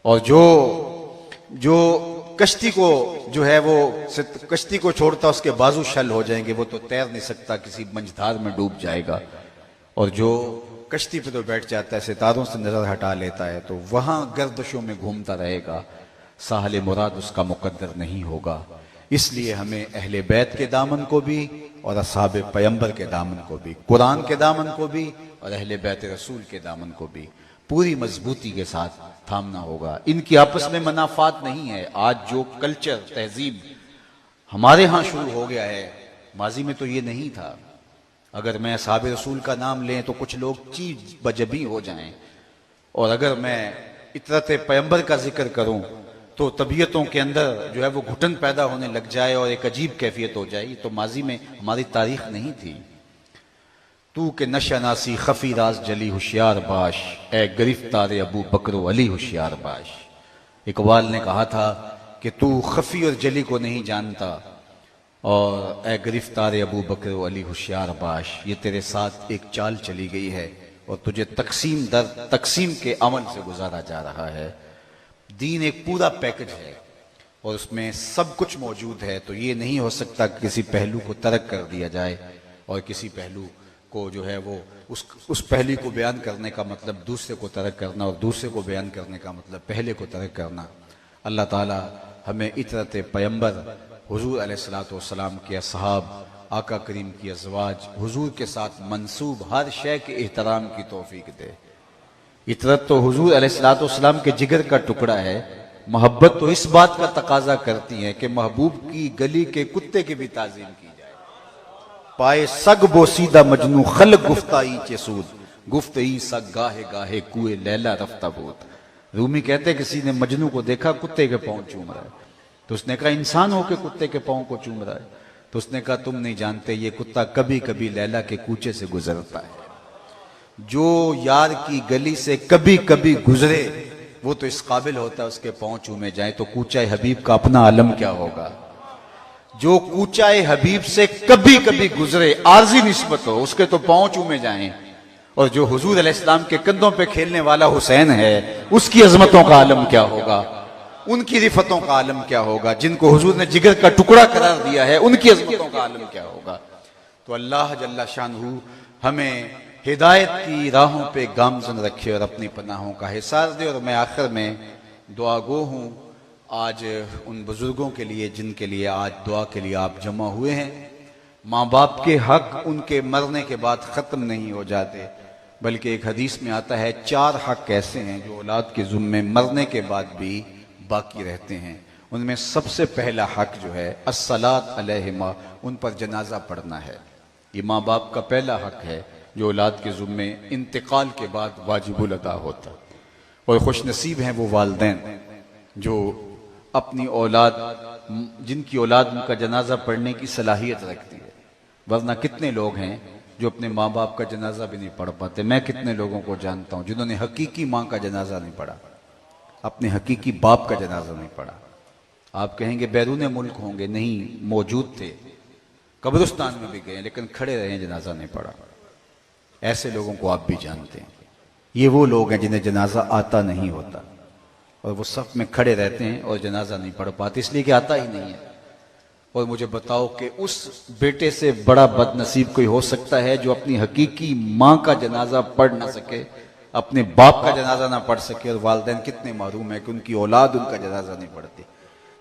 और जो कश्ती को जो है वो कश्ती को छोड़ता उसके बाजू शल हो जाएंगे, वो तो तैर नहीं सकता, किसी मंझधार में डूब जाएगा। और जो कश्ती पे तो बैठ जाता है, सितारों से नजर हटा लेता है, तो वहां गर्दिशों में घूमता रहेगा, साहले मुराद उसका मुकद्दर नहीं होगा। इसलिए हमें अहले बैत के दामन को भी और असहाबे पैगंबर के दामन को भी, कुरान के दामन को भी और अहले बैत रसूल के दामन को भी पूरी मजबूती के साथ थामना होगा। इनकी आपस में मनाफात नहीं है। आज जो कल्चर तहजीब हमारे यहाँ शुरू हो गया है, माजी में तो ये नहीं था। अगर मैं असहाबे रसूल का नाम लें तो कुछ लोग चीज बजबी हो जाएं, और अगर मैं इतरत पैगंबर का जिक्र करूं तो तबीयतों के अंदर जो है वो घुटन पैदा होने लग जाए और एक अजीब कैफियत हो जाए। तो माजी में हमारी तारीख नहीं थी। तू के नशनासी खफी राज जली होशियार बाश, ए गिरफ्तार अबू बकर अली होशियार बाश। इकबाल ने कहा था कि तू खफी और जली को नहीं जानता और ए गिरफ्तार अबू बकर अली होशियार बाश, ये तेरे साथ एक चाल चली गई है और तुझे तकसीम दर तकसीम के अमल से गुजारा जा रहा है। दीन एक पूरा पैकेज है और उसमें सब कुछ मौजूद है। तो ये नहीं हो सकता कि किसी पहलू को तर्क कर दिया जाए और किसी पहलू को जो है वो उस पहलू को बयान करने का मतलब दूसरे को तर्क करना और दूसरे को बयान करने का मतलब पहले को तर्क करना। अल्लाह ताला हमें इतरत पैगंबर हुजूर अलैहिस्सलातु वस्सलाम के असहाब, आका करीम की अज़वाज, हुजूर के साथ मंसूब हर शय के एहतराम की तौफीक दे। इतरत तो हुजूर अलैहिस्सलातु वस्सलाम के जिगर का टुकड़ा है। मोहब्बत तो इस बात का तकाजा करती है कि महबूब की गली के कुत्ते की भी ताज़ीम की जाए। पाए सग बोसीदा मजनू खल गुफ्ताई चेसूद, गुफ्तई सग गाहे गाहे कुए लैला रफ्ता बोत। रूमी कहते किसी ने मजनू को देखा कुत्ते के पांव चूम रहा है, तो उसने कहा इंसान होके कुत्ते के पांव को चूम रहा है। तो उसने कहा तुम नहीं जानते, ये कुत्ता कभी कभी लैला के कूचे से गुजरता है। जो यार की गली से कभी कभी गुजरे वो तो इस काबिल होता है उसके पांव चूमे जाए, तो कूचा हबीब का अपना आलम क्या होगा। जो कूचा हबीब से कभी कभी गुजरे, आरजी निस्बत हो, उसके तो पांव चूमे जाएं। और जो हुजूर अलैहिस्सलाम के कंधों पे खेलने वाला हुसैन है, उसकी अजमतों का आलम क्या होगा, उनकी रिफतों का आलम क्या होगा। जिनको हुजूर ने जिगर का टुकड़ा करार दिया है, उनकी अजमतों का आलम क्या होगा। तो अल्लाह जल्ला शानहू हमें हिदायत की राहों पे गामजन रखे और अपनी पनाहों का हिसार दे। और मैं आखिर में दुआ गो हूँ आज उन बुजुर्गों के लिए जिनके लिए आज दुआ के लिए आप जमा हुए हैं। माँ बाप के हक उनके मरने के बाद ख़त्म नहीं हो जाते, बल्कि एक हदीस में आता है 4 हक ऐसे हैं जो औलाद के ज़ुम्मे मरने के बाद भी बाकी रहते हैं। उनमें सबसे पहला हक जो है अस्सलात अलैहिमा, उन पर जनाजा पढ़ना है। ये माँ बाप का पहला हक है जो औलाद के ज़ुम्मे इंतकाल के बाद वाजिबुल अदा होता। और खुश नसीब हैं वो वालिदैन जो अपनी औलाद, जिनकी औलाद उनका जनाजा पढ़ने की सलाहियत रखती है। वरना कितने लोग हैं जो अपने माँ बाप का जनाजा भी नहीं पढ़ पाते। मैं कितने लोगों को जानता हूँ जिन्होंने हकीकी माँ का जनाजा नहीं पढ़ा, अपने हकीकी बाप का जनाजा नहीं पढ़ा। आप कहेंगे बैरून मुल्क होंगे, नहीं, मौजूद थे, कब्रिस्तान में भी गए लेकिन खड़े रहे, जनाजा नहीं पढ़ा। ऐसे लोगों को आप भी जानते हैं। ये वो लोग हैं जिन्हें जनाजा आता नहीं होता और वो सफ में खड़े रहते हैं और जनाजा नहीं पढ़ पाते, इसलिए कि आता ही नहीं है। और मुझे बताओ कि उस बेटे से बड़ा बदनसीब कोई हो सकता है जो अपनी हकीकी माँ का जनाजा पढ़ ना सके, अपने बाप का जनाजा ना पढ़ सके। और वालिदैन कितने महरूम है कि उनकी औलाद उनका जनाजा नहीं पढ़ती।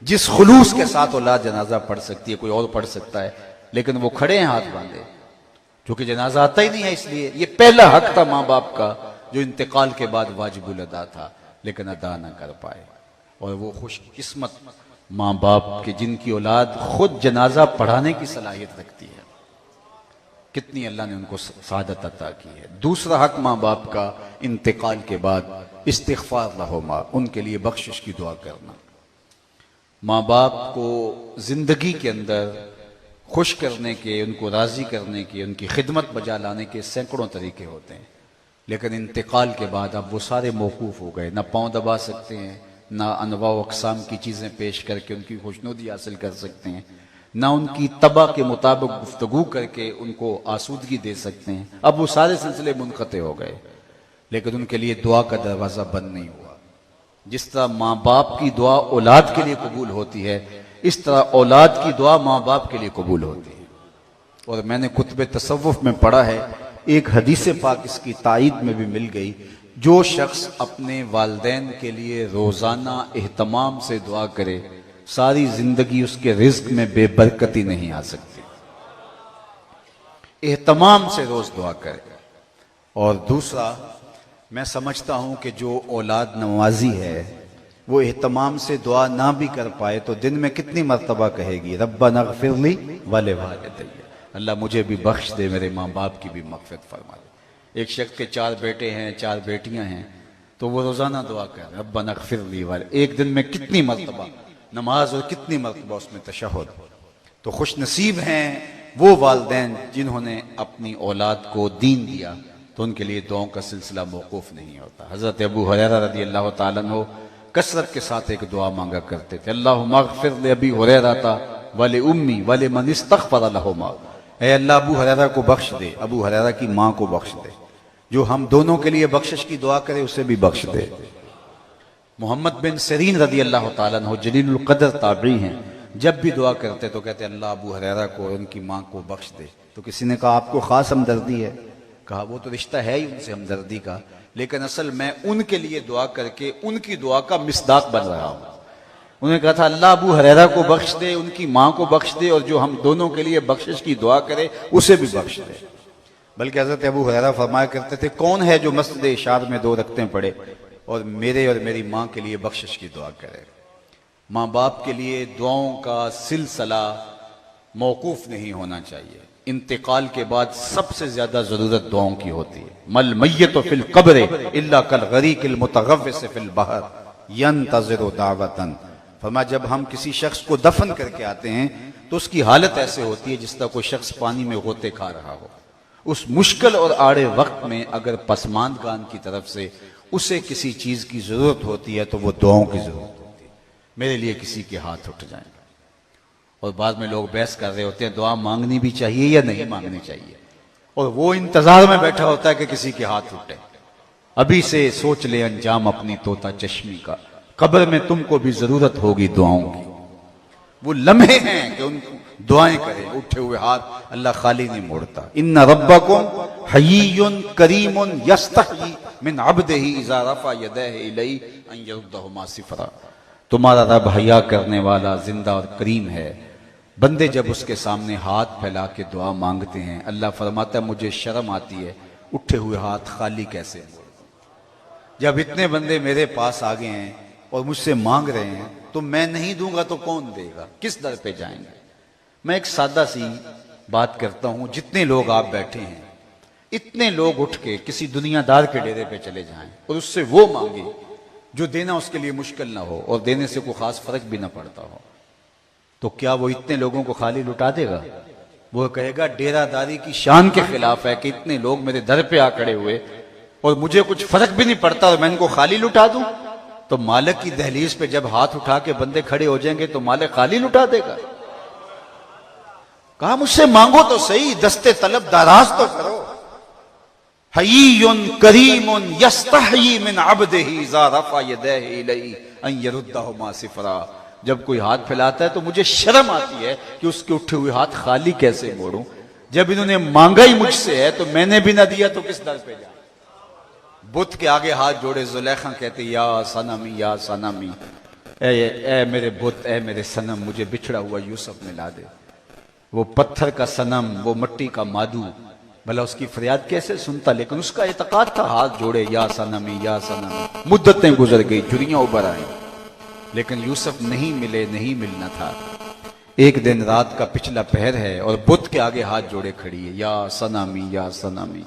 जिस खुलूस के साथ औलाद जनाजा पढ़ सकती है कोई और पढ़ सकता है, लेकिन वो खड़े हैं हाथ बांधे, क्योंकि जनाजा आता ही नहीं है। इसलिए ये पहला हक था माँ बाप का जो इंतकाल के बाद वाजिबुल अदा था, लेकिन अदा ना कर पाए। और वो खुशकिस्मत माँ बाप के जिनकी औलाद खुद जनाजा पढ़ाने की सलाहियत रखती है, कितनी अल्लाह ने उनको सादत अता की है। दूसरा हक माँ बाप का इंतकाल के बाद इस्तिग़फ़ार लहुमा, उनके लिए बख्शिश की दुआ करना। माँ बाप को जिंदगी के अंदर खुश करने के, उनको राजी करने के, उनकी खिदमत बजा लाने के सैकड़ों तरीके होते हैं, लेकिन इंतकाल के बाद अब वो सारे मौकूफ़ हो गए। ना पाँव दबा सकते हैं, ना अनवा अक़साम की चीज़ें पेश करके उनकी खुशनुदी हासिल कर सकते हैं, ना उनकी तबा के मुताबिक गुफ्तगू करके उनको आसूदगी दे सकते हैं। अब वो सारे सिलसिले मुनक़ते हो गए, लेकिन उनके लिए दुआ का दरवाज़ा बंद नहीं हुआ। जिस तरह माँ बाप की दुआ औलाद के लिए कबूल होती है, इस तरह औलाद की दुआ माँ बाप के लिए कबूल होती है। और मैंने कुतुब तसव्वुफ़ में पढ़ा है, एक हदीस पाक इसकी तायीद में भी मिल गई, जो शख्स अपने वालिदैन के लिए रोज़ाना एहतमाम से दुआ करे, सारी जिंदगी उसके रिज्क में बेबरकती नहीं आ सकती। एहतमाम से रोज दुआ करे। और दूसरा, मैं समझता हूं कि जो औलाद नवाजी है वो एहतमाम से दुआ ना भी कर पाए तो दिन में कितनी मरतबा कहेगी, रब्बना ग़फ़िरली वले वालिदैया, अल्लाह मुझे भी बख्श दे, मेरे माँ बाप की भी मग़फ़िरत फरमा दे। एक शख्स के 4 बेटे हैं, 4 बेटियां हैं, तो वो रोजाना दुआ कर रब्बना ग़फ़िरली वले, एक दिन में कितनी मरतबा नमाज और कितनी मरतबा उसमें तशहुद। तो खुश नसीब हैं वो वालिदैन जिन्होंने अपनी औलाद को दीन दिया, तो उनके लिए दुआओं का सिलसिला मौकूफ़ नहीं होता। हज़रत अबू हुरैरा रज़ी अल्लाह तआला अन्हु कसरत के साथ एक दुआ मांगा करते थे, अल्लाहुम्मा अग़फ़िर लि अबी हुरैरा वले उम्मी वले मन इस्तग़फ़र लहुमा, ऐ अल्लाह अबू हुरैरा को बख्श दे, अबू हुरैरा की माँ को बख्श दे, जो हम दोनों के लिए बख्शिश की दुआ करे उसे भी बख्श दे। मोहम्मद बिन सिरीन रज़ी अल्लाह तआला अन्हु जलीलुल क़द्र ताबी हैं, जब भी दुआ करते तो कहते अल्लाह अबू हुरैरा को और उनकी माँ को बख्श दे। तो किसी ने कहा आपको खास हमदर्दी है? कहा वो तो रिश्ता है ही उनसे हमदर्दी का, लेकिन असल मैं उनके लिए दुआ करके उनकी दुआ का मिसदाक बन रहा हूं। उन्होंने कहा था अल्लाह अबू हुरैरा को बख्श दे, उनकी माँ को बख्श दे, और जो हम दोनों के लिए बख्शिश की दुआ करे उसे भी बख्श दे। बल्कि हज़रत अबू हुरैरा फरमाया करते थे, कौन है जो मस्जिद इशार में 2 रकतें पढ़े और मेरे और मेरी माँ के लिए बख्शिश की दुआ करे। माँ बाप के लिए दुआओं का सिलसिला मौकूफ़ नहीं होना चाहिए। इंतकाल के बाद सबसे ज्यादा जरूरत दुआओं की होती है। मल मय्यतु फिल क़ब्र इल्ला कल गरीक़िल मुतग़व्विस फिल बहर यंतज़िरु दावतन, फरमाया जब हम किसी शख्स को दफन करके आते हैं तो उसकी हालत ऐसे होती है जिस तरह कोई शख्स पानी में गोते खा रहा हो। उस मुश्किल और आड़े वक्त में अगर पसमानदगान की तरफ से उसे किसी चीज की जरूरत होती है तो वो दुआओं की जरूरत होती है, मेरे लिए किसी के हाथ उठ जाएं। और बाद में लोग बहस कर रहे होते हैं दुआ मांगनी भी चाहिए या नहीं मांगनी चाहिए, और वो इंतजार में बैठा होता है कि किसी के हाथ उठे। अभी से सोच ले अंजाम अपनी तोता चश्मी का, कब्र में तुमको भी जरूरत होगी दुआओं की। वो लम्हे हैं कि उनको दुआएं करें, उठे हुए हाथ अल्लाह खाली नहीं मोड़ता। इन्ना रब्बकुम हय्युन करीमुन यस्तही मिन अब्दिही इज़ा रफ़ा यदैहि इलैहि अन यरुद्दहुमा सिफ़रा। तुम्हारा रब हया करने वाला जिंदा और करीम है। बंदे जब उसके सामने हाथ फैला के दुआ मांगते हैं, अल्लाह फरमाता है मुझे शर्म आती है उठे हुए हाथ खाली कैसे मोड़। जब इतने बंदे मेरे पास आ गए हैं और मुझसे मांग रहे हैं तो मैं नहीं दूंगा तो कौन देगा, किस दर पे जाएंगे। मैं एक सादा सी बात करता हूं, जितने लोग आप बैठे हैं इतने लोग उठ के किसी दुनियादार के डेरे पे चले जाएं और उससे वो मांगे जो देना उसके लिए मुश्किल ना हो और देने से कोई खास फर्क भी ना पड़ता हो, तो क्या वो इतने लोगों को खाली लुटा देगा? वो कहेगा डेरादारी की शान के खिलाफ है कि इतने लोग मेरे दर पे आ खड़े हुए और मुझे कुछ फर्क भी नहीं पड़ता और मैं इनको खाली लुटा दूं। तो मालिक की दहलीज पे जब हाथ उठा के बंदे खड़े हो जाएंगे तो मालिक खाली लुटा देगा। कहा मुझसे मांगो तो सही, दस्ते तलब दाराज तो करो। हय्युन करीमुन यस्तही मिन अब्दिही इज़ा रफ़ा यदैहि इलैहि अन यरुद्दहुमा सिफ़रा। जब कोई हाथ फैलाता है तो मुझे शर्म आती है कि उसके उठे हुए हाथ खाली कैसे मोड़ूं। जब इन्होंने मांगा ही मुझसे है तो मैंने भी ना दिया तो किस दर पे जाए। बुत के आगे हाथ जोड़े जुलेखा कहते या सनमी या सनमी, ए मेरे बुत, ए मेरे सनम, मुझे बिछड़ा हुआ यूसुफ मिला दे। वो पत्थर का सनम, वो मिट्टी का मादू, भला उसकी फरियाद कैसे सुनता, लेकिन उसका एतकाद था हाथ जोड़े या सनमी या सनमी। मुद्दतें गुजर गई, झुर्रियां उभर आई, लेकिन यूसुफ नहीं मिले, नहीं मिलना था। एक दिन रात का पिछला पहर है और बुत के आगे हाथ जोड़े खड़ी है या सनामी या सनामी।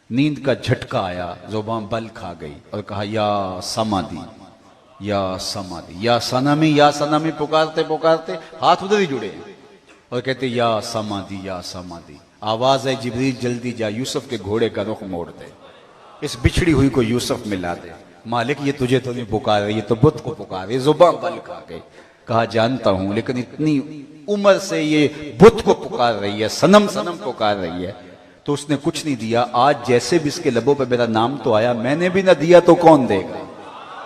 नींद का झटका आया, जुबान बल खा गई और कहा या समाधि या समाधि, या सनामी या सनामी पुकारते पुकारते हाथ उधर ही जुड़े और कहते या समाधि या समाधि। आवाज है जिब्रील जल्दी जा, यूसुफ के घोड़े का रुख मोड़ दे, इस बिछड़ी हुई को यूसुफ मिला दे। मालिक ये तुझे तो नहीं पुकार रही, ये तो बुत को पुकार रही। जुबान बल खा गई। कहा जानता हूं, लेकिन इतनी उम्र से ये बुत को पुकार रही है, सनम सनम पुकार रही है, तो उसने कुछ नहीं दिया। आज जैसे भी इसके लबों पे मेरा नाम तो आया, मैंने भी ना दिया तो कौन देगा।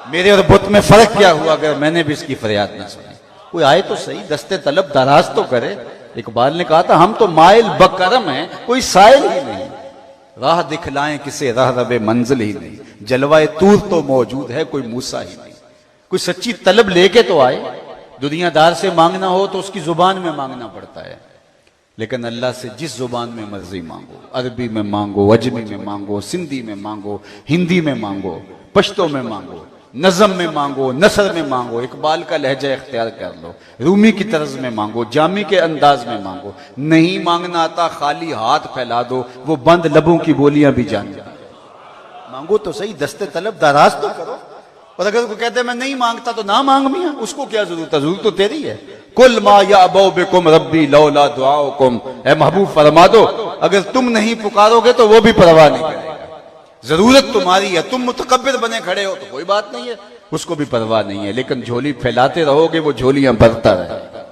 मेरे और बुत में फर्क क्या हुआ अगर मैंने भी इसकी फरियाद ना सुनी। कोई आए तो सही, दस्ते तलब दराज तो करे। इकबाल ने कहा था हम तो माइल बकरम हैं, कोई साइल ही नहीं। राह दिखलाएं किसे राह रबे मंजिल ही नहीं, जलवाए तूर तो मौजूद है कोई मूसा ही नहीं। कोई सच्ची तलब लेके तो आए। दुनियादार से मांगना हो तो उसकी जुबान में मांगना पड़ता है, लेकिन अल्लाह से जिस जुबान में मर्जी मांगो, अरबी में मांगो, अजमी में मांगो, सिंधी में मांगो, हिंदी में मांगो, पश्तो में मांगो, नज़म में मांगो, नसर में मांगो, इकबाल का लहजा इख्तियार कर लो, रूमी की तर्ज में मांगो, जामी के अंदाज में मांगो। नहीं मांगना आता खाली हाथ फैला दो, वो बंद लबों की बोलियां भी जान जाए। मांगो तो सही, दस्ते तलब दराज तो करो। और अगर कोई कहते मैं नहीं मांगता तो ना मांग मियां, उसको क्या जरूरत है, जरूरत तो तेरी है। कुल मा याबौ बिकुम रब्बी लौला दुआउकुम, ए महबूब फरमा दो अगर तुम नहीं पुकारोगे तो वो भी परवाह नहीं करेगा। जरूरत तुम्हारी है, तुम मुतकब्बिर बने खड़े हो तो कोई बात नहीं है, उसको भी परवाह नहीं है, लेकिन झोली फैलाते रहोगे वो झोलियां भरता रहेगा,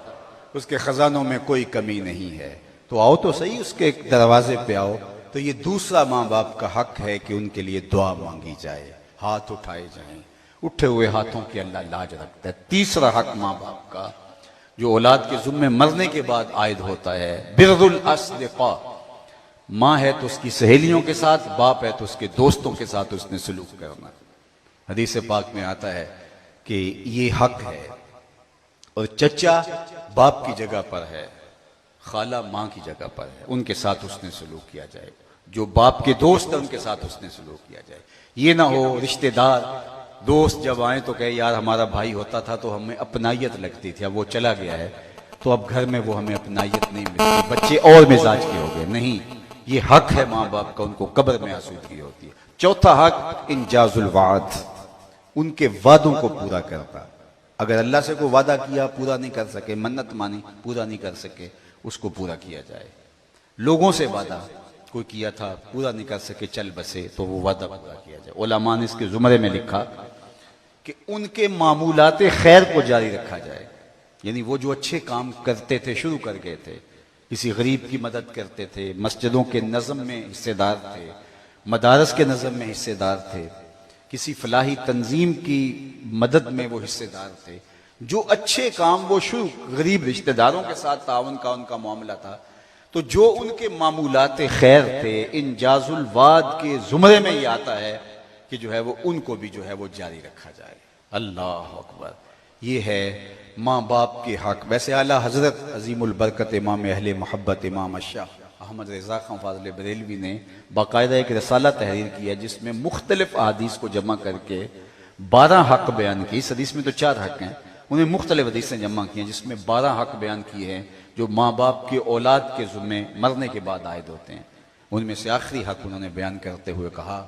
उसके खजानों में कोई कमी नहीं है। तो आओ तो सही, उसके दरवाजे पे आओ। तो ये दूसरा माँ बाप का हक है कि उनके लिए दुआ मांगी जाए, हाथ उठाए जाएं। उठे हुए हाथों की अल्लाह लाज रखता है। तीसरा हक माँ बाप का जो औलाद के जुम्मे मरने के बाद आयद होता है, बिर्रुल अस्दिक़ा। माँ है तो उसकी सहेलियों के साथ, बाप है तो उसके दोस्तों के साथ उसने सलूक करना। हदीस पाक में आता है कि ये हक है। और चचा बाप की जगह पर है, खाला माँ की जगह पर है, उनके साथ उसने सलूक किया जाए। जो बाप के दोस्त है उनके साथ उसने सलूक किया जाए। ये ना हो रिश्तेदार दोस्त जब आए तो कहे यार हमारा भाई होता था तो हमें अपनायत लगती थी, अब वो चला गया है तो अब घर में वो हमें अपनायत नहीं मिलती, बच्चे और मिजाज के हो गए। नहीं, ये हक है माँ बाप का, उनको कब्र में आसूदगी होती है। चौथा हक इंजाजुल वाद, उनके वादों को पूरा करता। अगर अल्लाह से कोई वादा किया पूरा नहीं कर सके, मन्नत मानी पूरा नहीं कर सके, उसको पूरा किया जाए। लोगों से वादा कोई किया था पूरा नहीं कर सके, चल बसे, तो वो वादा पूरा किया जाए। उलमा ने इसके जुमरे में लिखा कि उनके मामूलात खैर को जारी रखा जाए, यानी वो जो अच्छे काम करते थे, शुरू कर गए थे, किसी गरीब की मदद करते थे, मस्जिदों के नज़म में हिस्सेदार थे, मदारस के नज़म में हिस्सेदार थे, किसी फलाही तंजीम की मदद में वो हिस्सेदार थे, जो अच्छे काम वो शुरू, गरीब रिश्तेदारों के साथ तावन का उनका मामला था, तो जो उनके मामूलात खैर थे, इन जाजुल वाद के जुमरे में ही आता है कि जो है वो उनको भी जो है वो जारी रखा जाए। अल्लाह अकबर। ये है माँ बाप के हक। वैसे आला हजरत अजीमुल बरकत इमाम अहले मोहब्बत इमाम अशाह अहमद रज़ा खां फाज़िल बरेलवी ने बाकायदा एक रसाला तहरीर किया जिसमें मुख्तलिफ अहादीस को जमा करके 12 हक बयान किए। इस हदीस में तो 4 हक हैं, उन्हें मुख्तलिफ हदीसें जमा की हैं जिसमें 12 हक बयान किए हैं जो माँ बाप के औलाद के ज़ुम्मे मरने के बाद आयद होते हैं। उनमें से आखिरी हक उन्होंने बयान करते हुए कहा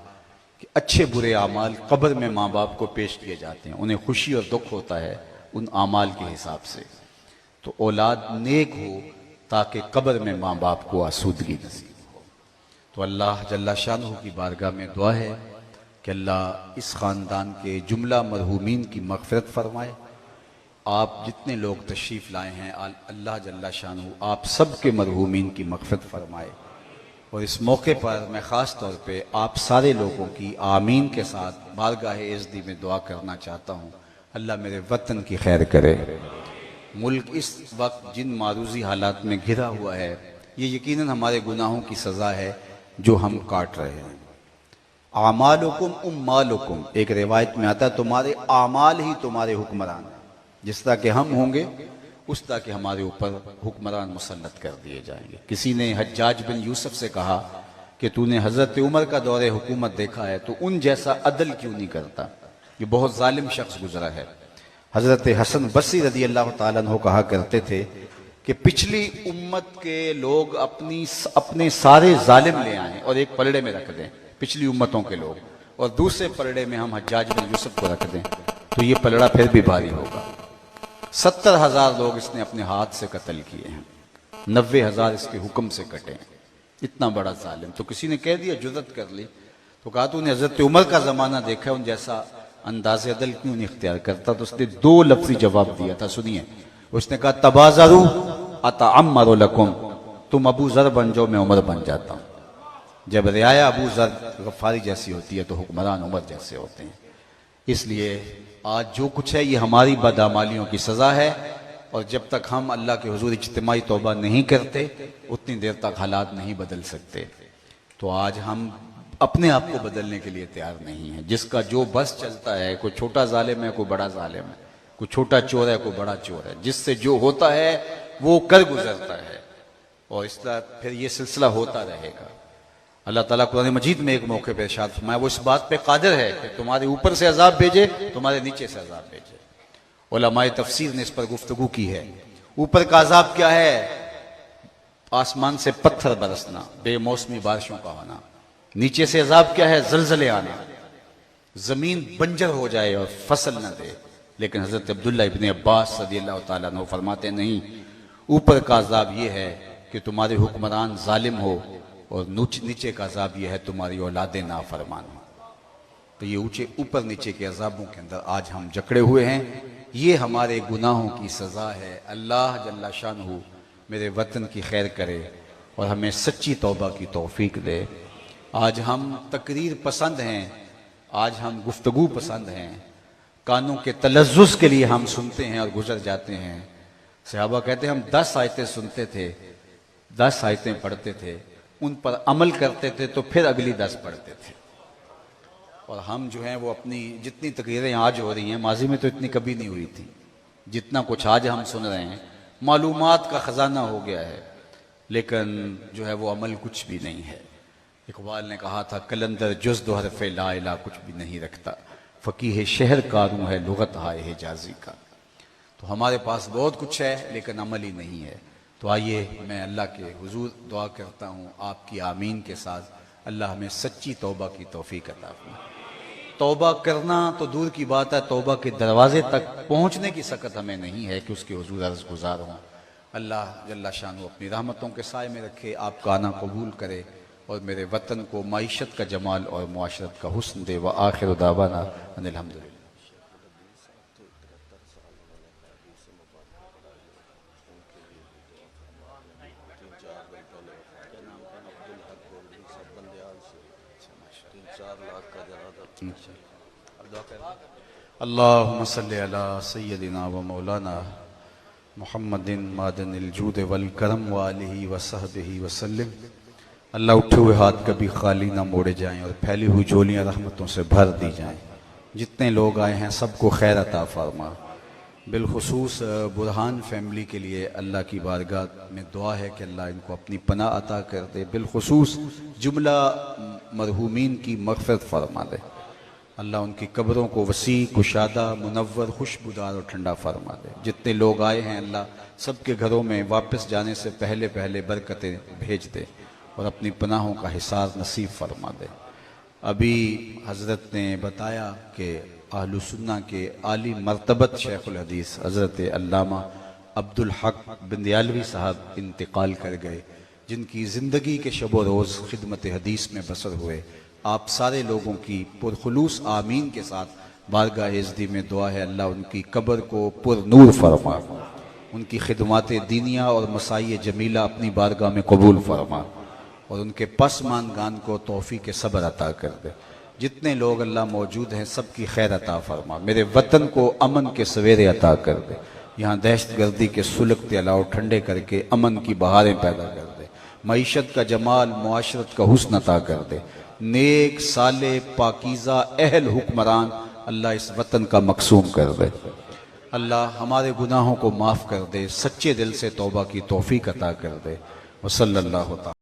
कि अच्छे बुरे आमाल कब्र में माँ बाप को पेश किए जाते हैं, उन्हें खुशी और दुख होता है उन आमाल के हिसाब से। तो औलाद नेक हो ताकि कब्र में माँ बाप को आसूदगी नसीब हो। तो अल्लाह जल्ला शानहू की बारगाह में दुआ है कि अल्लाह इस ख़ानदान के जुमला मरहूमीन की मग़फ़िरत फरमाए। आप जितने लोग तशरीफ़ लाए हैं अल्लाह जल्ला शानहू आप सब के मरहूमीन की मग़फ़िरत फरमाए। और इस मौके पर मैं ख़ास तौर पे आप सारे लोगों की आमीन के साथ बारगाह इज़्ज़त में दुआ करना चाहता हूँ। अल्लाह मेरे वतन की खैर करे। मुल्क इस वक्त जिन मारूजी हालात में घिरा हुआ है, ये यकीनन हमारे गुनाहों की सज़ा है जो हम काट रहे हैं। आमालुकुम उम्मालुकुम, एक रिवायत में आता है तुम्हारे आमाल ही तुम्हारे हुक्मरान हैं। जिस तरह के हम होंगे उस तरह के हमारे ऊपर हुक्मरान मुसल्लत कर दिए जाएंगे। किसी ने हज्जाज बिन यूसुफ से कहा कि तूने हज़रत उमर का दौरे हुकूमत देखा है तो उन जैसा अदल क्यों नहीं करता, ये बहुत जालिम शख्स गुजरा है। हज़रत हसन बसरी रज़ी अल्लाह ताला अन्हु कहा करते थे कि पिछली उम्मत के लोग अपने सारे जालिम ले आएं और एक पलड़े में रख दें, पिछली उम्मतों के लोग, और दूसरे पलड़े में हम हज्जाज बिन यूसुफ को रख दें तो ये पलड़ा फिर भी भारी होगा। 70,000 लोग इसने अपने हाथ से कत्ल किए हैं, 90,000 इसके हुक्म से कटे हैं। इतना बड़ा जालिम। तो किसी ने कह दिया, जुर्रत कर ली, तो कहा तूने हज़रत उमर का ज़माना देखा है, उन जैसा अंदाज़ अदल क्यों नहीं इख्तियार करता। तो उसने 2 लफ्ज़ी जवाब दिया था, सुनिए। उसने कहा तबाज़रू अतअम्मरु लकुम, तुम अबू ज़र बन जाओ मैं उमर बन जाता हूँ। जब रियाया अबू ज़र गफ़ारी जैसी होती है तो हुक्मरान उमर जैसे होते हैं। इसलिए आज जो कुछ है ये हमारी बदआमालियों की सज़ा है, और जब तक हम अल्लाह के हुजूर इज्तिमाई तौबा नहीं करते उतनी देर तक हालात नहीं बदल सकते। तो आज हम अपने आप को बदलने के लिए तैयार नहीं है। जिसका जो बस चलता है, कोई छोटा जालिम है, कोई बड़ा जालिम है, कोई छोटा चोर है, कोई बड़ा चोर है, जिससे जो होता है वो कर गुजरता है, और इस तरह फिर ये सिलसिला होता रहेगा। अल्लाह ताला कुरान मजीद में एक मौके पर इरशाद फरमाया, वो इस बात पे कादिर है कि तुम्हारे ऊपर से अजाब भेजे, तुम्हारे नीचे से अजाब भेजे। उलमाए तफसीर ने इस पर गुफ्तगू की है। ऊपर का अजाब क्या है? आसमान से पत्थर बरसना, बेमौसमी बारिशों का होना। नीचे से अजाब क्या है? जलजले आना, जमीन बंजर हो जाए और फसल न दे। लेकिन हजरत अब्दुल्ला इब्ने अब्बास रज़ियल्लाहु ताला अन्हु फरमाते नहीं, ऊपर का अजाब यह है कि तुम्हारे हुक्मरान जालिम हो, और नीचे का अजाब यह है तुम्हारी औलादे नाफरमान हो। तो ये ऊपर नीचे के अजाबों के अंदर आज हम जकड़े हुए हैं। ये हमारे गुनाहों की सज़ा है। अल्लाह जल्ला शानहू मेरे वतन की खैर करे और हमें सच्ची तौबा की तौफीक दे। आज हम तकरीर पसंद हैं, आज हम गुफ्तगू पसंद हैं, कानों के तलज़्ज़ुज़ के लिए हम सुनते हैं और गुजर जाते हैं। सहाबा कहते हैं हम 10 आयतें सुनते थे, 10 आयतें पढ़ते थे, उन पर अमल करते थे तो फिर अगली 10 पढ़ते थे। और हम जो हैं वो अपनी जितनी तकरीरें आज हो रही हैं, माजी में तो इतनी कभी नहीं हुई थी। जितना कुछ आज हम सुन रहे हैं, मालूमात का ख़जाना हो गया है, लेकिन जो है वो अमल कुछ भी नहीं है। इकबाल ने कहा था, कलंदर जुज़ दो हरफ़े ला इला कुछ भी नहीं रखता, फ़कीह शहर कारूं है लुगत हाय हिजाज़ी का। तो हमारे पास बहुत कुछ है लेकिन अमल ही नहीं है। तो आइए मैं अल्लाह के हुजूर दुआ करता हूँ आपकी आमीन के साथ, अल्लाह हमें सच्ची तौबा की तौफीक अता फरमाए। तौबा करना तो दूर की बात है, तौबा के दरवाजे तक पहुंचने की सकत हमें नहीं है कि उसके हुजूर अर्ज़ गुजार हों। अल्लाह जल्ला शान अपनी रहमतों के साए में रखे, आपका आना कबूल करे और मेरे वतन को माइशत का जमाल और मुआशरत का हुस्न दे। व आखिर दावाना अनिल हम्दुलिल्लाह। अल्लाहुम्मा सल्ली अला सय्यदिना व मौलाना मुहम्मदिन मादनिल जूद वल करम व आलिहि व सहबिहि व सल्लिम। अल्लाह उठे हुए हाथ कभी खाली ना मोड़े जाएं और फैली हुई झोलियां रहमतों से भर दी जाएं। जितने लोग आए हैं सबको खैर अता फरमा। बिलखुसूस बुरहान फैमिली के लिए अल्लाह की बारगाह में दुआ है कि अल्लाह इनको अपनी पनाह अता कर दे। बिलखुसूस जुमला मरहूमीन की मग़फ़िरत फरमा दे। अल्लाह उनकी कब्रों को वसी कुशादा मुनव्वर खुशबूदार और ठंडा फरमा दे। जितने लोग आए हैं अल्लाह सबके घरों में वापस जाने से पहले पहले बरकतें भेज दे और अपनी पनाहों का हिसार नसीब फरमा दे। अभी हज़रत ने बताया कि अहलु सुन्ना के आली मर्तबत शेखुल हदीस हज़रत अल्लामा अब्दुल हक बिंदियालवी साहब इंतकाल कर गए, जिनकी ज़िंदगी के शब रोज़ खिदमत हदीस में बसर हुए। आप सारे लोगों की पुरखुलूस आमीन के साथ बारगाह इज़्दी में दुआ है अल्लाह उनकी कब्र को पुर नूर फरमा, उनकी खिदमात दीनिया और मसाई जमीला अपनी बारगाह में कबूल फरमा और उनके पसमानगान को तौफीक सब्र अता कर दे। जितने लोग अल्लाह मौजूद हैं सबकी खैर अता फरमा। मेरे वतन को अमन के सवेरे अता कर दे। यहाँ दहशत गर्दी के सुलगते अलाव ठंडे करके अमन की बहारें पैदा कर दे। मईशत का जमाल मुआशरत का हुस्न अता कर दे। नेक साले पाकीज़ा अहल हुक्मरान अल्लाह इस वतन का मकसूम कर दे। अल्लाह हमारे गुनाहों को माफ़ कर दे, सच्चे दिल से तौबा की तौफीक अता कर दे। वसल्लल्लाहु